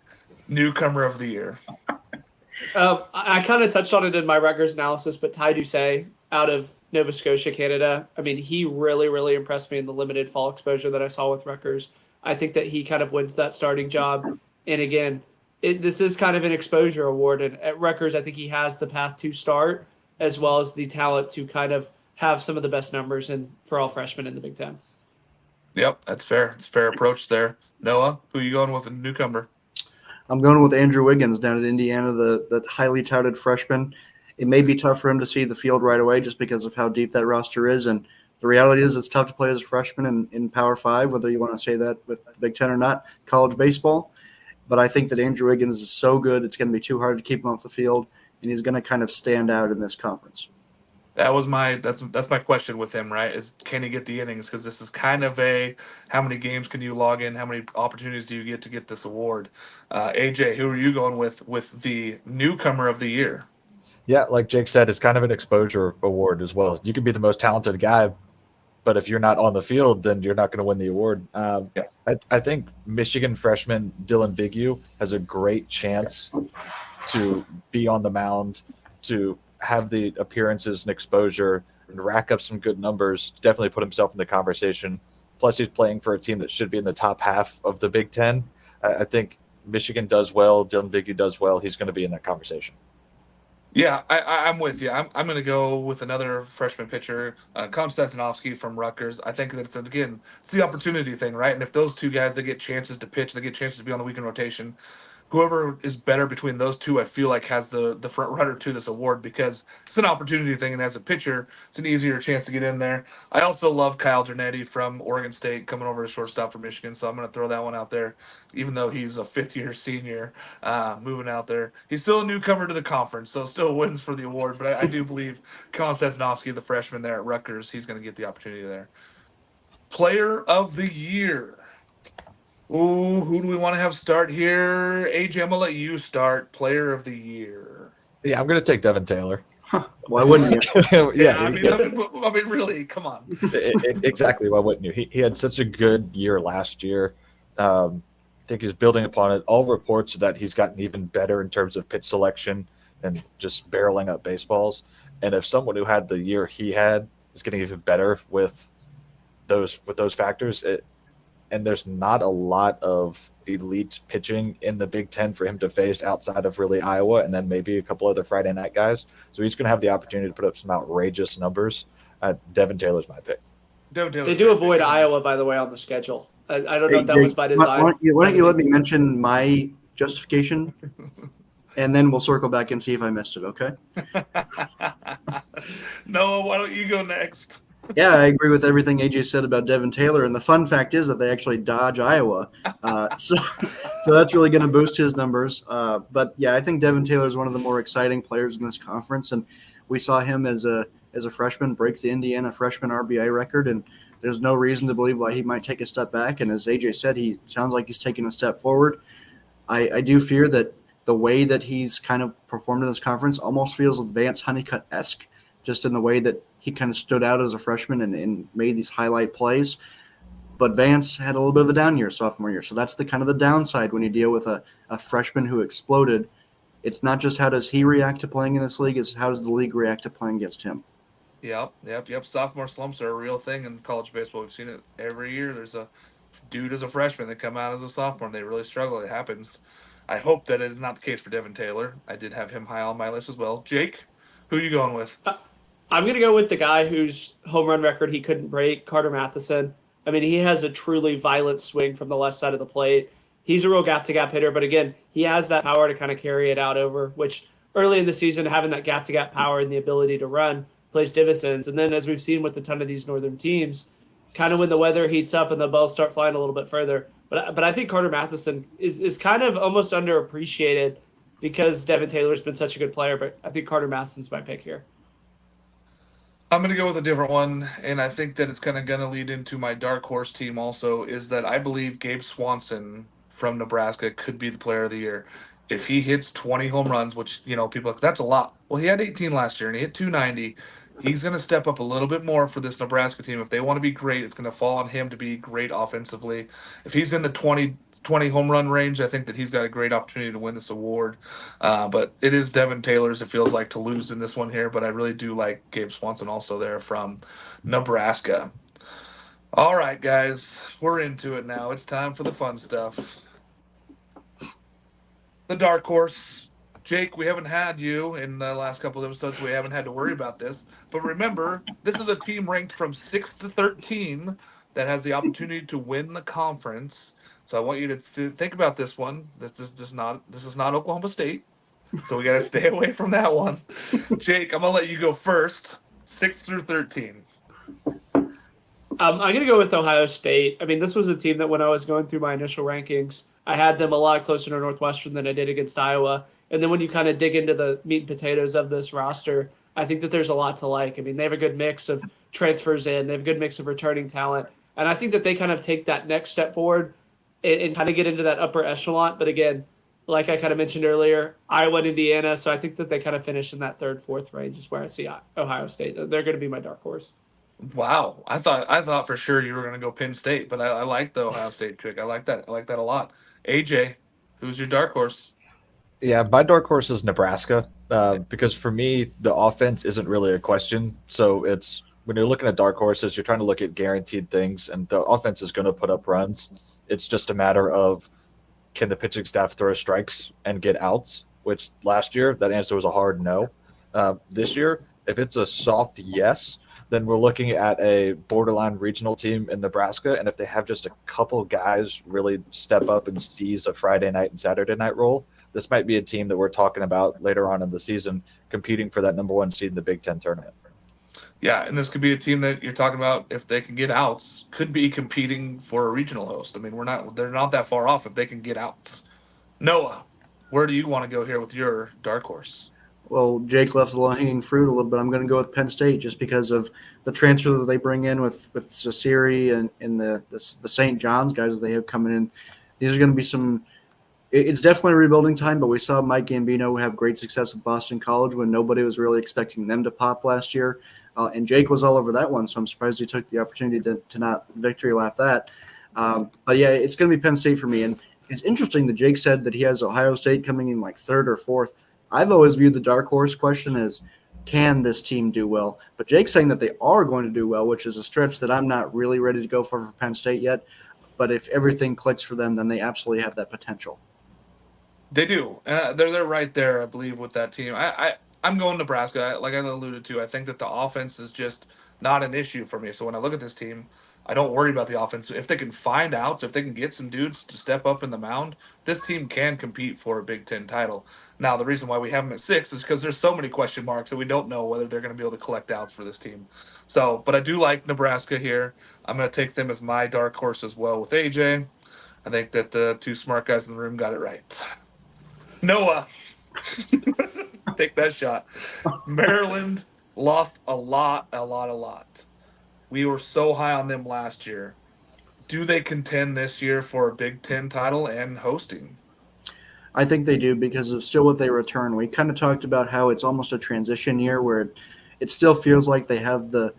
Newcomer of the Year. I kind of touched on it in my Rutgers analysis, but Ty Ducey out of Nova Scotia, Canada, I mean, he really, really impressed me in the limited fall exposure that I saw with Rutgers. I think that he kind of wins that starting job. And again, this is kind of an exposure award. And at Rutgers, I think he has the path to start as well as the talent to kind of have some of the best numbers for all freshmen in the Big Ten. Yep, that's fair. It's a fair approach there. Noah, who are you going with a newcomer? I'm going with Andrew Wiggins down at Indiana, the highly touted freshman. It may be tough for him to see the field right away just because of how deep that roster is. And the reality is it's tough to play as a freshman in Power 5, whether you want to say that with the Big Ten or not, college baseball. But I think that Andrew Wiggins is so good, it's going to be too hard to keep him off the field, and he's going to kind of stand out in this conference. That's my question with him, right? Is can he get the innings? Because this is kind of how many games can you log in? How many opportunities do you get this award? AJ, who are you going with the Newcomer of the Year? Yeah, like Jake said, it's kind of an exposure award as well. You can be the most talented guy, but if you're not on the field, then you're not going to win the award. I think Michigan freshman Dylan Bigue has a great chance to be on the mound, to have the appearances and exposure and rack up some good numbers, definitely put himself in the conversation. Plus, he's playing for a team that should be in the top half of the Big Ten. I think Michigan does well. Dylan Bigue does well. He's going to be in that conversation. Yeah, I'm with you. I'm going to go with another freshman pitcher, Konstantinovsky from Rutgers. I think that it's the opportunity thing, right? And if those two guys, they get chances to pitch, they get chances to be on the weekend rotation. Whoever is better between those two, I feel like has the front runner to this award because it's an opportunity thing, and as a pitcher, it's an easier chance to get in there. I also love Kyle Gernetti from Oregon State coming over as shortstop for Michigan, so I'm going to throw that one out there, even though he's a fifth-year senior moving out there. He's still a newcomer to the conference, so still wins for the award. But I do believe Colin Stesnovsky, the freshman there at Rutgers, he's going to get the opportunity there. Player of the year. Ooh, who do we want to have start here? AJ, I'm gonna let you start. Player of the year. Yeah, I'm going to take Devin Taylor. Why wouldn't you? Yeah, I mean, really, come on. exactly. Why wouldn't you? He had such a good year last year. I think he's building upon it. All reports that he's gotten even better in terms of pitch selection and just barreling up baseballs. And if someone who had the year he had is getting even better with those factors, and there's not a lot of elite pitching in the Big Ten for him to face outside of really Iowa and then maybe a couple other Friday night guys. So he's going to have the opportunity to put up some outrageous numbers. Devin Taylor's my pick. They do avoid Iowa, by the way, on the schedule. I don't know if that Jake, was by design. why don't you let me mention my justification, and then we'll circle back and see if I missed it, okay? No, why don't you go next? Yeah, I agree with everything AJ said about Devin Taylor, and the fun fact is that they actually dodge Iowa, so that's really going to boost his numbers. But yeah, I think Devin Taylor is one of the more exciting players in this conference, and we saw him as a freshman break the Indiana freshman RBI record, and there's no reason to believe why he might take a step back. And as AJ said, he sounds like he's taking a step forward. I do fear that the way that he's kind of performed in this conference almost feels Vance Honeycutt-esque, just in the way that he kind of stood out as a freshman and made these highlight plays. But Vance had a little bit of a down year sophomore year. So that's the kind of the downside when you deal with a freshman who exploded. It's not just how does he react to playing in this league, it's how does the league react to playing against him. Yep. Sophomore slumps are a real thing in college baseball. We've seen it every year. There's a dude as a freshman that come out as a sophomore and they really struggle. It happens. I hope that it is not the case for Devin Taylor. I did have him high on my list as well. Jake, who are you going with? I'm going to go with the guy whose home run record he couldn't break, Carter Matheson. I mean, he has a truly violent swing from the left side of the plate. He's a real gap-to-gap hitter, but again, he has that power to kind of carry it out over, which early in the season, having that gap-to-gap power and the ability to run plays dividends. And then as we've seen with a ton of these northern teams, kind of when the weather heats up and the balls start flying a little bit further. But I think Carter Matheson is kind of almost underappreciated because Devin Taylor's been such a good player, but I think Carter Matheson's my pick here. I'm going to go with a different one, and I think that it's kind of going to lead into my dark horse team also, is that I believe Gabe Swanson from Nebraska could be the player of the year. If he hits 20 home runs, which, people, that's a lot. Well, he had 18 last year, and he hit 290. He's going to step up a little bit more for this Nebraska team. If they want to be great, it's going to fall on him to be great offensively. If he's in the 20 home run range, I think that he's got a great opportunity to win this award. But it is Devin Taylor's, it feels like, to lose in this one here. But I really do like Gabe Swanson also there from Nebraska. All right, guys, we're into it now. It's time for the fun stuff. The dark horse. Jake, we haven't had you in the last couple of episodes. So we haven't had to worry about this. But remember, this is a team ranked from 6 to 13 that has the opportunity to win the conference. So I want you to think about this one. This is not Oklahoma State. So we got to stay away from that one. Jake, I'm going to let you go first. 6 through 13. I'm going to go with Ohio State. I mean, this was a team that when I was going through my initial rankings, I had them a lot closer to Northwestern than I did against Iowa. And then when you kind of dig into the meat and potatoes of this roster, I think that there's a lot to like. I mean, they have a good mix of transfers in. They have a good mix of returning talent. And I think that they kind of take that next step forward and kind of get into that upper echelon. But again, like I kind of mentioned earlier, Iowa and Indiana. So I think that they kind of finish in that third, fourth range is where I see Ohio State. They're going to be my dark horse. Wow. I thought for sure you were going to go Penn State, but I like the Ohio State pick. I like that. I like that a lot. AJ, who's your dark horse? Yeah, my dark horse is Nebraska because for me, the offense isn't really a question. So it's when you're looking at dark horses, you're trying to look at guaranteed things, and the offense is going to put up runs. It's just a matter of can the pitching staff throw strikes and get outs, which last year that answer was a hard no. This year, if it's a soft yes, then we're looking at a borderline regional team in Nebraska. And if they have just a couple guys really step up and seize a Friday night and Saturday night role, this might be a team that we're talking about later on in the season competing for that number 1 seed in the Big Ten tournament. Yeah, and this could be a team that you're talking about, if they can get outs, could be competing for a regional host. I mean, they're not that far off if they can get outs. Noah, where do you want to go here with your dark horse? Well, Jake left the low-hanging fruit a little bit. I'm going to go with Penn State just because of the transfer that they bring in with Sasiri and the St. John's guys that they have coming in. These are going to be some – it's definitely a rebuilding time, but we saw Mike Gambino have great success with Boston College when nobody was really expecting them to pop last year. And Jake was all over that one, so I'm surprised he took the opportunity to not victory lap that. But, yeah, it's going to be Penn State for me. And it's interesting that Jake said that he has Ohio State coming in like third or fourth. I've always viewed the dark horse question as, can this team do well? But Jake's saying that they are going to do well, which is a stretch that I'm not really ready to go for Penn State yet. But if everything clicks for them, then they absolutely have that potential. They do. They're right there, I believe, with that team. I'm going Nebraska. Like I alluded to, I think that the offense is just not an issue for me. So when I look at this team, I don't worry about the offense. If they can find outs, if they can get some dudes to step up in the mound, this team can compete for a Big Ten title. Now, the reason why we have them at 6 is because there's so many question marks that we don't know whether they're going to be able to collect outs for this team. So, but I do like Nebraska here. I'm going to take them as my dark horse as well with AJ. I think that the two smart guys in the room got it right. Noah, take that shot. Maryland lost a lot. We were so high on them last year. Do they contend this year for a Big Ten title and hosting? I think they do because of still what they return. We kind of talked about how it's almost a transition year where it still feels like they have the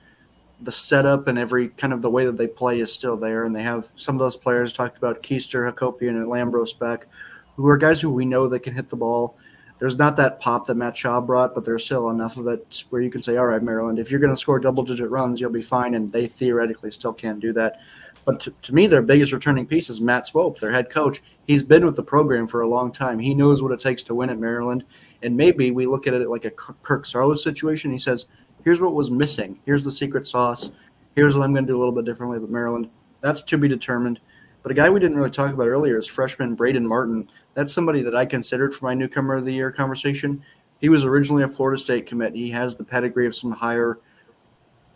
setup and every kind of the way that they play is still there. And they have some of those players talked about Keister, Hakopian, and Lambros back, who are guys who we know that can hit the ball. There's not that pop that Matt Shaw brought, but there's still enough of it where you can say, all right, Maryland, if you're going to score double-digit runs, you'll be fine, and they theoretically still can do that. But to me, their biggest returning piece is Matt Swope, their head coach. He's been with the program for a long time. He knows what it takes to win at Maryland, and maybe we look at it like a Kirk Sarlo situation. He says, here's what was missing. Here's the secret sauce. Here's what I'm going to do a little bit differently with Maryland. That's to be determined. But a guy we didn't really talk about earlier is freshman Braden Martin. That's somebody that I considered for my newcomer of the year conversation. He was originally a Florida State commit. He has the pedigree of some higher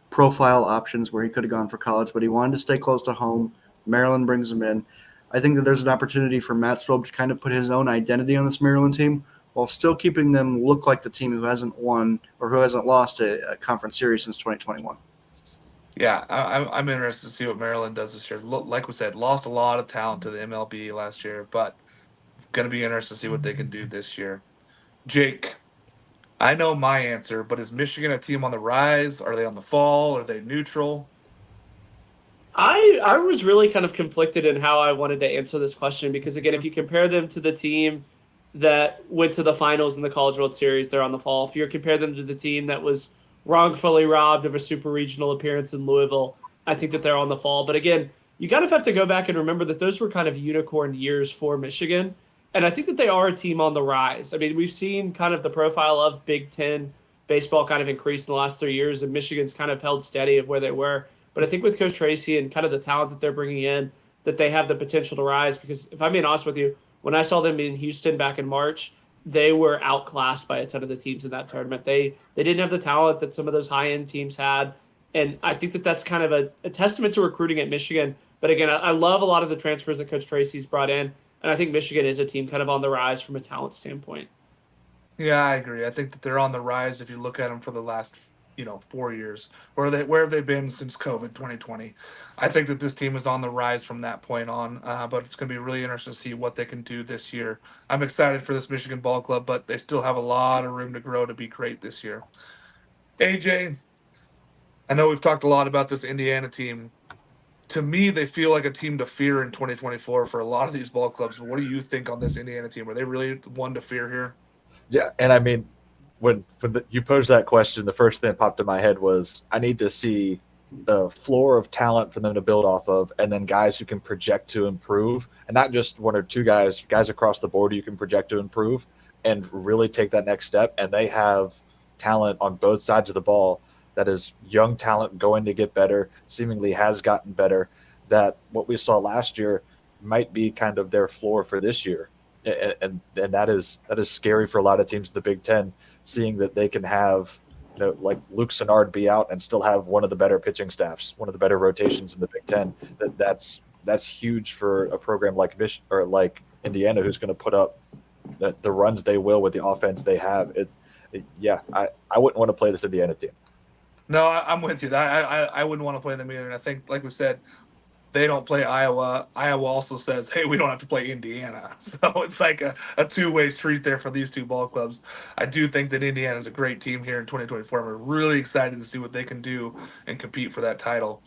profile options where he could have gone for college, but he wanted to stay close to home. Maryland brings him in. I think that there's an opportunity for Matt Swope to kind of put his own identity on this Maryland team while still keeping them look like the team who hasn't won or who hasn't lost a conference series since 2021. Yeah, I'm interested to see what Maryland does this year. Like we said, lost a lot of talent to the MLB last year, but going to be interested to see what they can do this year. Jake, I know my answer, but is Michigan a team on the rise? Are they on the fall? Are they neutral? I was really kind of conflicted in how I wanted to answer this question because, again, if you compare them to the team that went to the finals in the College World Series, they're on the fall. If you compare them to the team that was wrongfully robbed of a super regional appearance in Louisville, I think that they're on the fall. But again, you kind of have to go back and remember that those were kind of unicorn years for Michigan. And I think that they are a team on the rise. I mean, we've seen kind of the profile of Big Ten baseball kind of increase in the last 3 years, and Michigan's kind of held steady of where they were. But I think with Coach Tracy and kind of the talent that they're bringing in, that they have the potential to rise. Because if I'm being honest with you, when I saw them in Houston back in March, they were outclassed by a ton of the teams in that tournament. They didn't have the talent that some of those high-end teams had. And I think that that's kind of a testament to recruiting at Michigan. But again, I love a lot of the transfers that Coach Tracy's brought in. And I think Michigan is a team kind of on the rise from a talent standpoint. Yeah, I agree. I think that they're on the rise if you look at them for the last 4 years. Where have they been since COVID 2020? I think that this team is on the rise from that point on, but it's going to be really interesting to see what they can do this year. I'm excited for this Michigan ball club, but they still have a lot of room to grow to be great this year. AJ, I know we've talked a lot about this Indiana team. To me, they feel like a team to fear in 2024 for a lot of these ball clubs. But what do you think on this Indiana team? Are they really one to fear here? Yeah, and I mean, when you posed that question, the first thing that popped in my head was I need to see the floor of talent for them to build off of, and then guys who can project to improve, and not just one or two guys across the board you can project to improve and really take that next step. And they have talent on both sides of the ball that is young talent going to get better, seemingly has gotten better, that what we saw last year might be kind of their floor for this year. And that is scary for a lot of teams in the Big Ten, seeing that they can have, like Luke Sennard be out and still have one of the better pitching staffs, one of the better rotations in the Big Ten. That's huge for a program like Indiana, who's going to put up the runs they will with the offense they have. I wouldn't want to play this Indiana team. No, I'm with you. I wouldn't want to play them either. And I think, like we said, they don't play Iowa. Iowa also says, hey, we don't have to play Indiana. So it's like a two-way street there for these two ball clubs. I do think that Indiana is a great team here in 2024. We're really excited to see what they can do and compete for that title.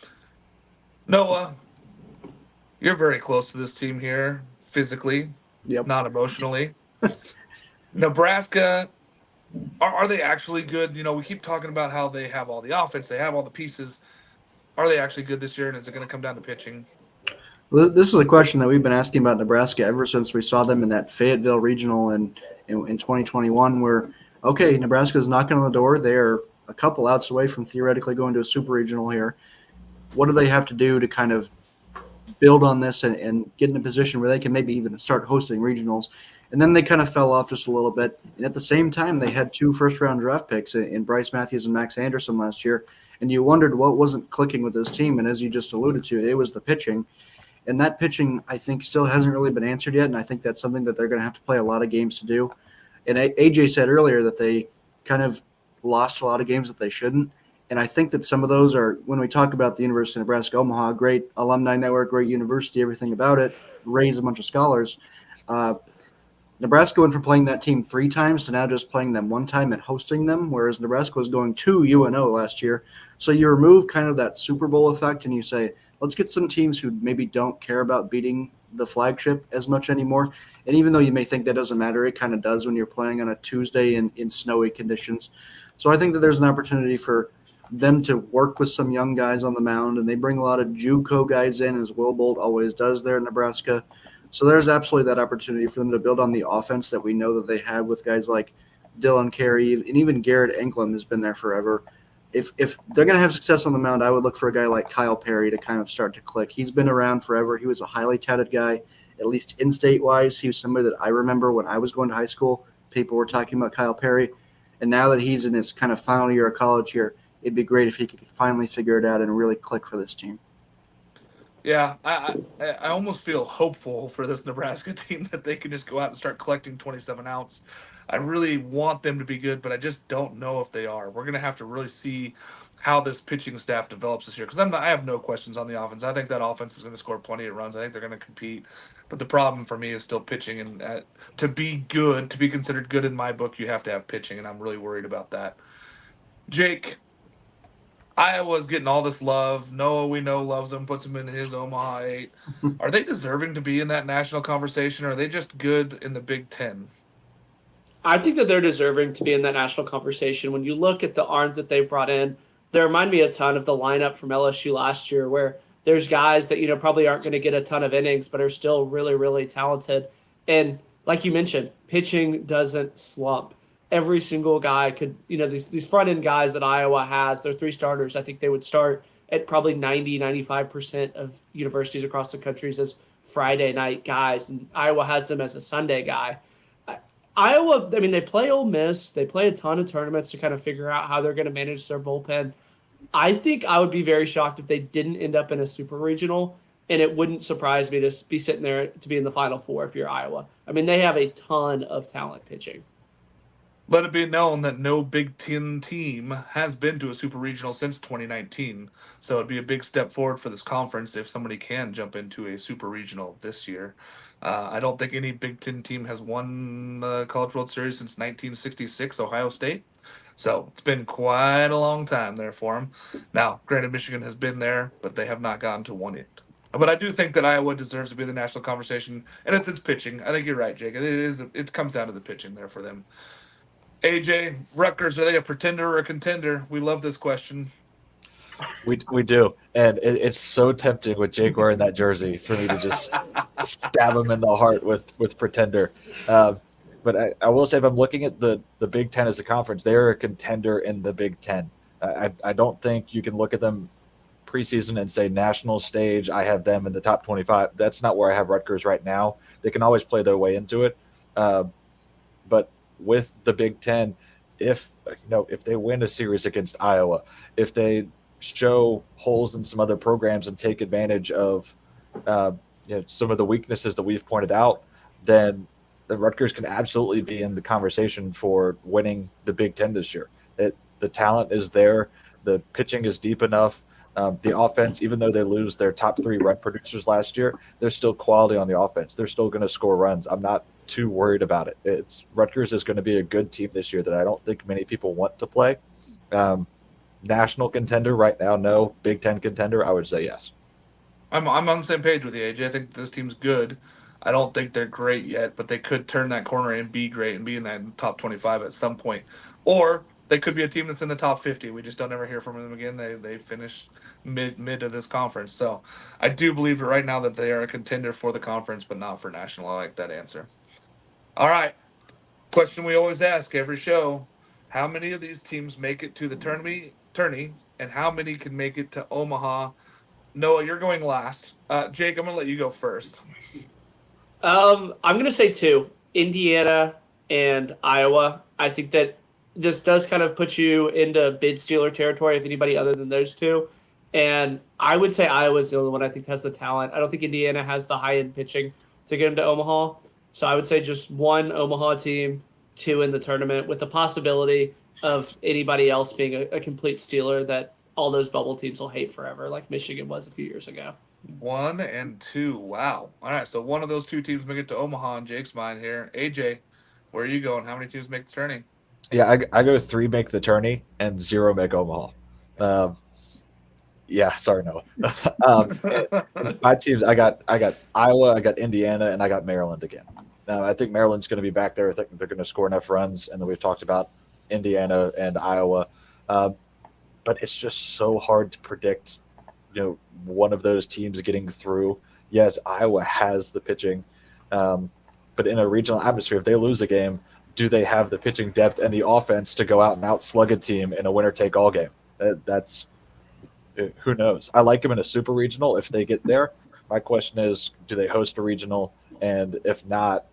Noah, you're very close to this team here physically, Yep. not emotionally. Nebraska, are they actually good? We keep talking about how they have all the offense, they have all the pieces. Are they actually good this year, and is it going to come down to pitching? Well, this is a question that we've been asking about Nebraska ever since we saw them in that Fayetteville regional in 2021, where, okay, Nebraska's knocking on the door. They're a couple outs away from theoretically going to a super regional here. What do they have to do to kind of build on this and get in a position where they can maybe even start hosting regionals? And then they kind of fell off just a little bit. And at the same time, they had 2 first-round draft picks in Bryce Matthews and Max Anderson last year. And you wondered what wasn't clicking with this team. And as you just alluded to, it was the pitching. And that pitching, I think, still hasn't really been answered yet. And I think that's something that they're going to have to play a lot of games to do. And AJ said earlier that they kind of lost a lot of games that they shouldn't. And I think that some of those are, when we talk about the University of Nebraska Omaha, great alumni network, great university, everything about it, raise a bunch of scholars. Nebraska went from playing that team 3 times to now just playing them 1 time and hosting them, whereas Nebraska was going to UNO last year. So you remove kind of that Super Bowl effect and you say, let's get some teams who maybe don't care about beating the flagship as much anymore. And even though you may think that doesn't matter, it kind of does when you're playing on a Tuesday in snowy conditions. So I think that there's an opportunity for them to work with some young guys on the mound, and they bring a lot of JUCO guys in, as Will Bolt always does there in Nebraska. So there's absolutely that opportunity for them to build on the offense that we know that they have with guys like Dylan Carey, and even Garrett Englund has been there forever. If they're going to have success on the mound, I would look for a guy like Kyle Perry to kind of start to click. He's been around forever. He was a highly touted guy, at least in-state wise. He was somebody that I remember when I was going to high school, people were talking about Kyle Perry. And now that he's in his kind of final year of college here, it'd be great if he could finally figure it out and really click for this team. Yeah, I almost feel hopeful for this Nebraska team that they can just go out and start collecting 27 outs. I really want them to be good, but I just don't know if they are. We're going to have to really see how this pitching staff develops this year, because I have no questions on the offense. I think that offense is going to score plenty of runs. I think they're going to compete. But the problem for me is still pitching. And to be good, to be considered good in my book, you have to have pitching, and I'm really worried about that. Jake, Iowa's getting all this love. Noah, we know, loves them, puts them in his Omaha 8. Are they deserving to be in that national conversation, or are they just good in the Big Ten? I think that they're deserving to be in that national conversation. When you look at the arms that they've brought in, they remind me a ton of the lineup from LSU last year, where there's guys that probably aren't going to get a ton of innings, but are still really, really talented. And like you mentioned, pitching doesn't slump. Every single guy could, these front end guys that Iowa has, their 3 starters, I think they would start at probably 90-95% of universities across the country as Friday night guys, and Iowa has them as a Sunday guy. Iowa, they play Ole Miss. They play a ton of tournaments to kind of figure out how they're going to manage their bullpen. I think I would be very shocked if they didn't end up in a super regional, and it wouldn't surprise me to be sitting there to be in the Final Four if you're Iowa. They have a ton of talent pitching. Let it be known that no Big Ten team has been to a super regional since 2019. So it'd be a big step forward for this conference if somebody can jump into a super regional this year. I don't think any Big Ten team has won the College World Series since 1966, Ohio State. So it's been quite a long time there for them. Now, granted, Michigan has been there, but they have not gotten to one yet. But I do think that Iowa deserves to be in the national conversation, and it's pitching. I think you're right, Jake. It comes down to the pitching there for them. AJ, Rutgers, are they a pretender or a contender? We love this question. We do, and it's so tempting with Jake wearing that jersey for me to just stab him in the heart with pretender. But I will say, if I'm looking at the Big Ten as a conference, they're a contender in the Big Ten. I don't think you can look at them preseason and say national stage, I have them in the top 25. That's not where I have Rutgers right now. They can always play their way into it. Uh, but with the Big Ten, if they win a series against Iowa, if they show holes in some other programs and take advantage of uh, some of the weaknesses that we've pointed out, then the Rutgers can absolutely be in the conversation for winning the Big Ten this year. The talent is there, the pitching is deep enough. The offense, even though they lose their top 3 run producers last year, there's still quality on the offense. They're still going to score runs. I'm not too worried about it. Rutgers is going to be a good team this year that I don't think many people want to play. National contender right now, no. Big Ten contender, I would say yes. I'm on the same page with you, AJ. I think this team's good. I don't think they're great yet, but they could turn that corner and be great and be in that top 25 at some point. Or they could be a team that's in the top 50. We just don't ever hear from them again. They finish mid of this conference. So I do believe right now that they are a contender for the conference, but not for national. I like that answer. All right. Question we always ask every show: how many of these teams make it to the tourney, and how many can make it to Omaha? Noah, you're going last. Jake, I'm going to let you go first. I'm going to say 2, Indiana and Iowa. I think that this does kind of put you into bid Steeler territory if anybody other than those 2. And I would say Iowa's the only one I think has the talent. I don't think Indiana has the high-end pitching to get them to Omaha. So I would say just 1 Omaha team, 2 in the tournament, with the possibility of anybody else being a complete Steeler that all those bubble teams will hate forever, like Michigan was a few years ago. 1 and 2. Wow. All right, so one of those 2 teams make it to Omaha in Jake's mind here. AJ, where are you going? How many teams make the tourney? Yeah, I go 3 make the tourney and 0 make Omaha. Yeah, sorry, Noah. My teams, I got Iowa, I got Indiana, and I got Maryland again. Now, I think Maryland's going to be back there. I think they're going to score enough runs, and then we've talked about Indiana and Iowa. But it's just so hard to predict, one of those teams getting through. Yes, Iowa has the pitching, but in a regional atmosphere, if they lose a game, do they have the pitching depth and the offense to go out and outslug a team in a winner-take-all game? That's who knows. I like them in a super regional if they get there. My question is, do they host a regional? And if not,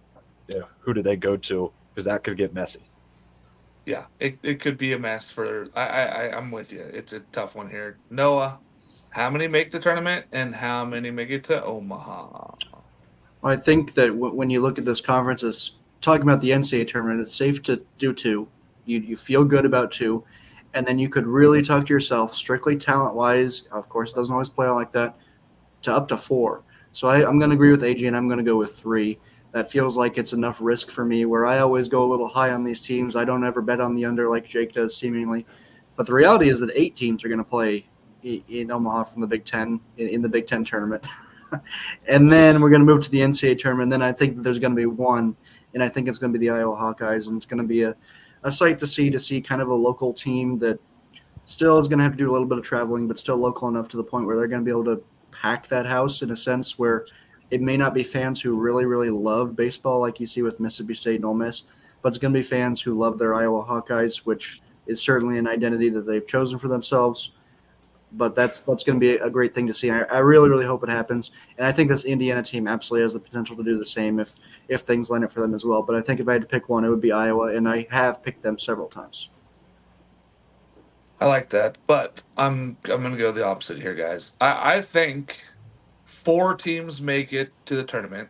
who do they go to? Because that could get messy. Yeah, it could be a mess for. I'm with you. It's a tough one here. Noah, how many make the tournament and how many make it to Omaha? I think that when you look at this conference, as talking about the NCAA tournament, it's safe to do 2. You feel good about 2. And then you could really talk to yourself, strictly talent-wise. Of course, it doesn't always play out like that, to up to 4. So I'm going to agree with AJ, and I'm going to go with 3. That feels like it's enough risk for me, where I always go a little high on these teams. I don't ever bet on the under like Jake does, seemingly. But the reality is that 8 teams are going to play in Omaha from the Big Ten, in the Big Ten tournament. And then we're going to move to the NCAA tournament. And then I think that there's going to be 1, and I think it's going to be the Iowa Hawkeyes, and it's going to be a sight to see kind of a local team that still is going to have to do a little bit of traveling, but still local enough to the point where they're going to be able to pack that house in a sense where it may not be fans who really, really love baseball like you see with Mississippi State and Ole Miss, but it's going to be fans who love their Iowa Hawkeyes, which is certainly an identity that they've chosen for themselves. But that's going to be a great thing to see. I really, really hope it happens. And I think this Indiana team absolutely has the potential to do the same if things line up for them as well. But I think if I had to pick one, it would be Iowa, and I have picked them several times. I like that, but I'm going to go the opposite here, guys. I think 4 teams make it to the tournament.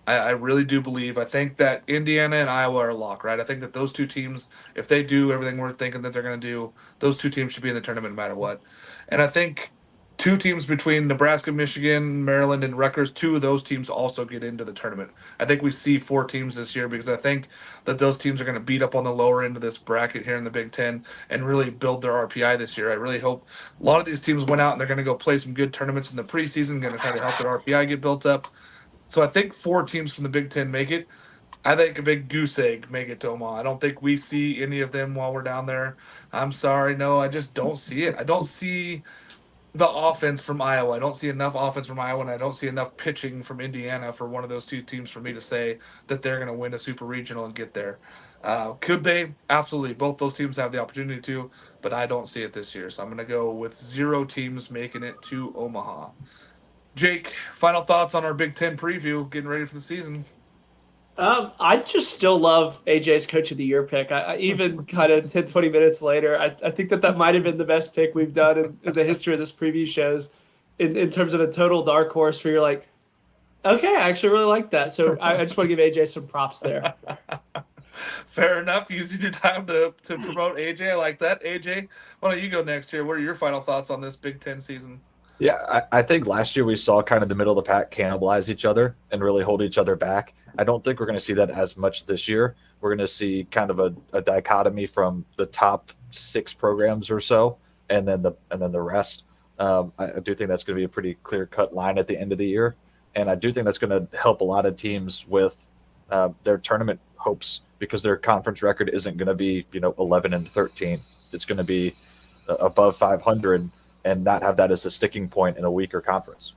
I really do believe. I think that Indiana and Iowa are locked, right? I think that those 2 teams, if they do everything we're thinking that they're going to do, those 2 teams should be in the tournament no matter what. And I think 2 teams between Nebraska, Michigan, Maryland, and Rutgers, 2 of those teams also get into the tournament. I think we see 4 teams this year because I think that those teams are going to beat up on the lower end of this bracket here in the Big Ten and really build their RPI this year. I really hope a lot of these teams went out and they're going to go play some good tournaments in the preseason, going to try to help their RPI get built up. So I think 4 teams from the Big Ten make it. I think a big goose egg make it to Omaha. I don't think we see any of them while we're down there. I'm sorry, no, I just don't see it. I don't see the offense from Iowa. I don't see enough offense from Iowa, and I don't see enough pitching from Indiana for one of those two teams for me to say that they're going to win a super regional and get there. Could they? Absolutely. Both those teams have the opportunity to, but I don't see it this year. So I'm going to go with 0 teams making it to Omaha. Jake, final thoughts on our Big Ten preview, getting ready for the season. I just still love AJ's Coach of the Year pick. I even kind of 10, 20 minutes later, I think that might have been the best pick we've done in the history of this preview shows in terms of a total dark horse where you're like, okay, I actually really like that. So I just want to give AJ some props there. Fair enough. Using your time to promote AJ. I like that. AJ, why don't you go next here? What are your final thoughts on this Big Ten season? Yeah, I think last year we saw kind of the middle of the pack cannibalize each other and really hold each other back. I don't think we're going to see that as much this year. We're going to see kind of a dichotomy from the top 6 programs or so, and then the rest. I do think that's going to be a pretty clear cut line at the end of the year, and I do think that's going to help a lot of teams with their tournament hopes because their conference record isn't going to be 11-13. It's going to be above 500. And not have that as a sticking point in a weaker conference.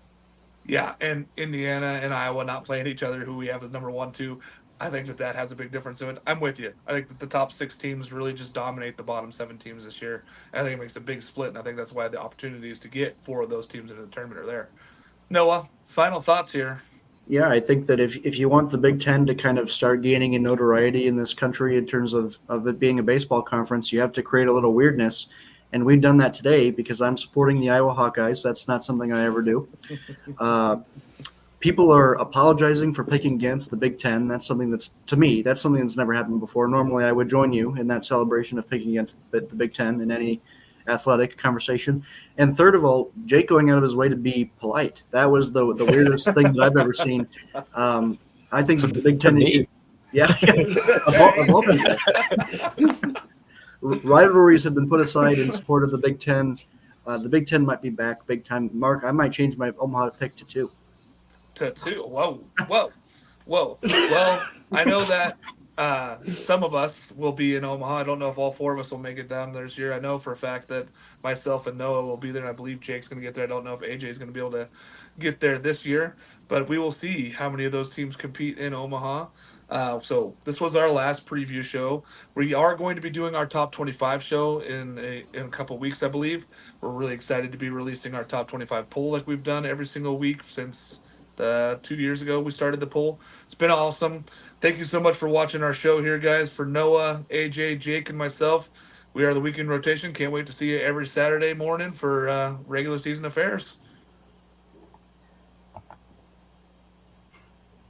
Yeah, and Indiana and Iowa not playing each other, who we have as number 1, 2. I think that has a big difference in it. I'm with you. I think that the top 6 teams really just dominate the bottom 7 teams this year. I think it makes a big split, and I think that's why the opportunities to get 4 of those teams into the tournament are there. Noah, final thoughts here. Yeah, I think that if you want the Big Ten to kind of start gaining in notoriety in this country in terms of it being a baseball conference, you have to create a little weirdness. And we've done that today because I'm supporting the Iowa Hawkeyes. That's not something I ever do. People are apologizing for picking against the Big Ten. That's something that's never happened before. Normally, I would join you in that celebration of picking against the Big Ten in any athletic conversation. And third of all, Jake going out of his way to be polite. That was the weirdest thing that I've ever seen. I think the Big Ten is – yeah. Rivalries have been put aside in support of the Big Ten. The Big Ten might be back big time. Mark, I might change my Omaha pick to 2. To 2. Whoa. Well, I know that some of us will be in Omaha. I don't know if all 4 of us will make it down there this year. I know for a fact that myself and Noah will be there, and I believe Jake's going to get there. I don't know if AJ is going to be able to get there this year, but we will see how many of those teams compete in Omaha. So this was our last preview show. We are going to be doing our top 25 show in a couple weeks, I believe. We're really excited to be releasing our top 25 poll like we've done every single week since 2 years ago we started the poll. It's been awesome. Thank you so much for watching our show here, guys. For Noah, AJ, Jake, and myself, we are the Weekend Rotation. Can't wait to see you every Saturday morning for regular season affairs.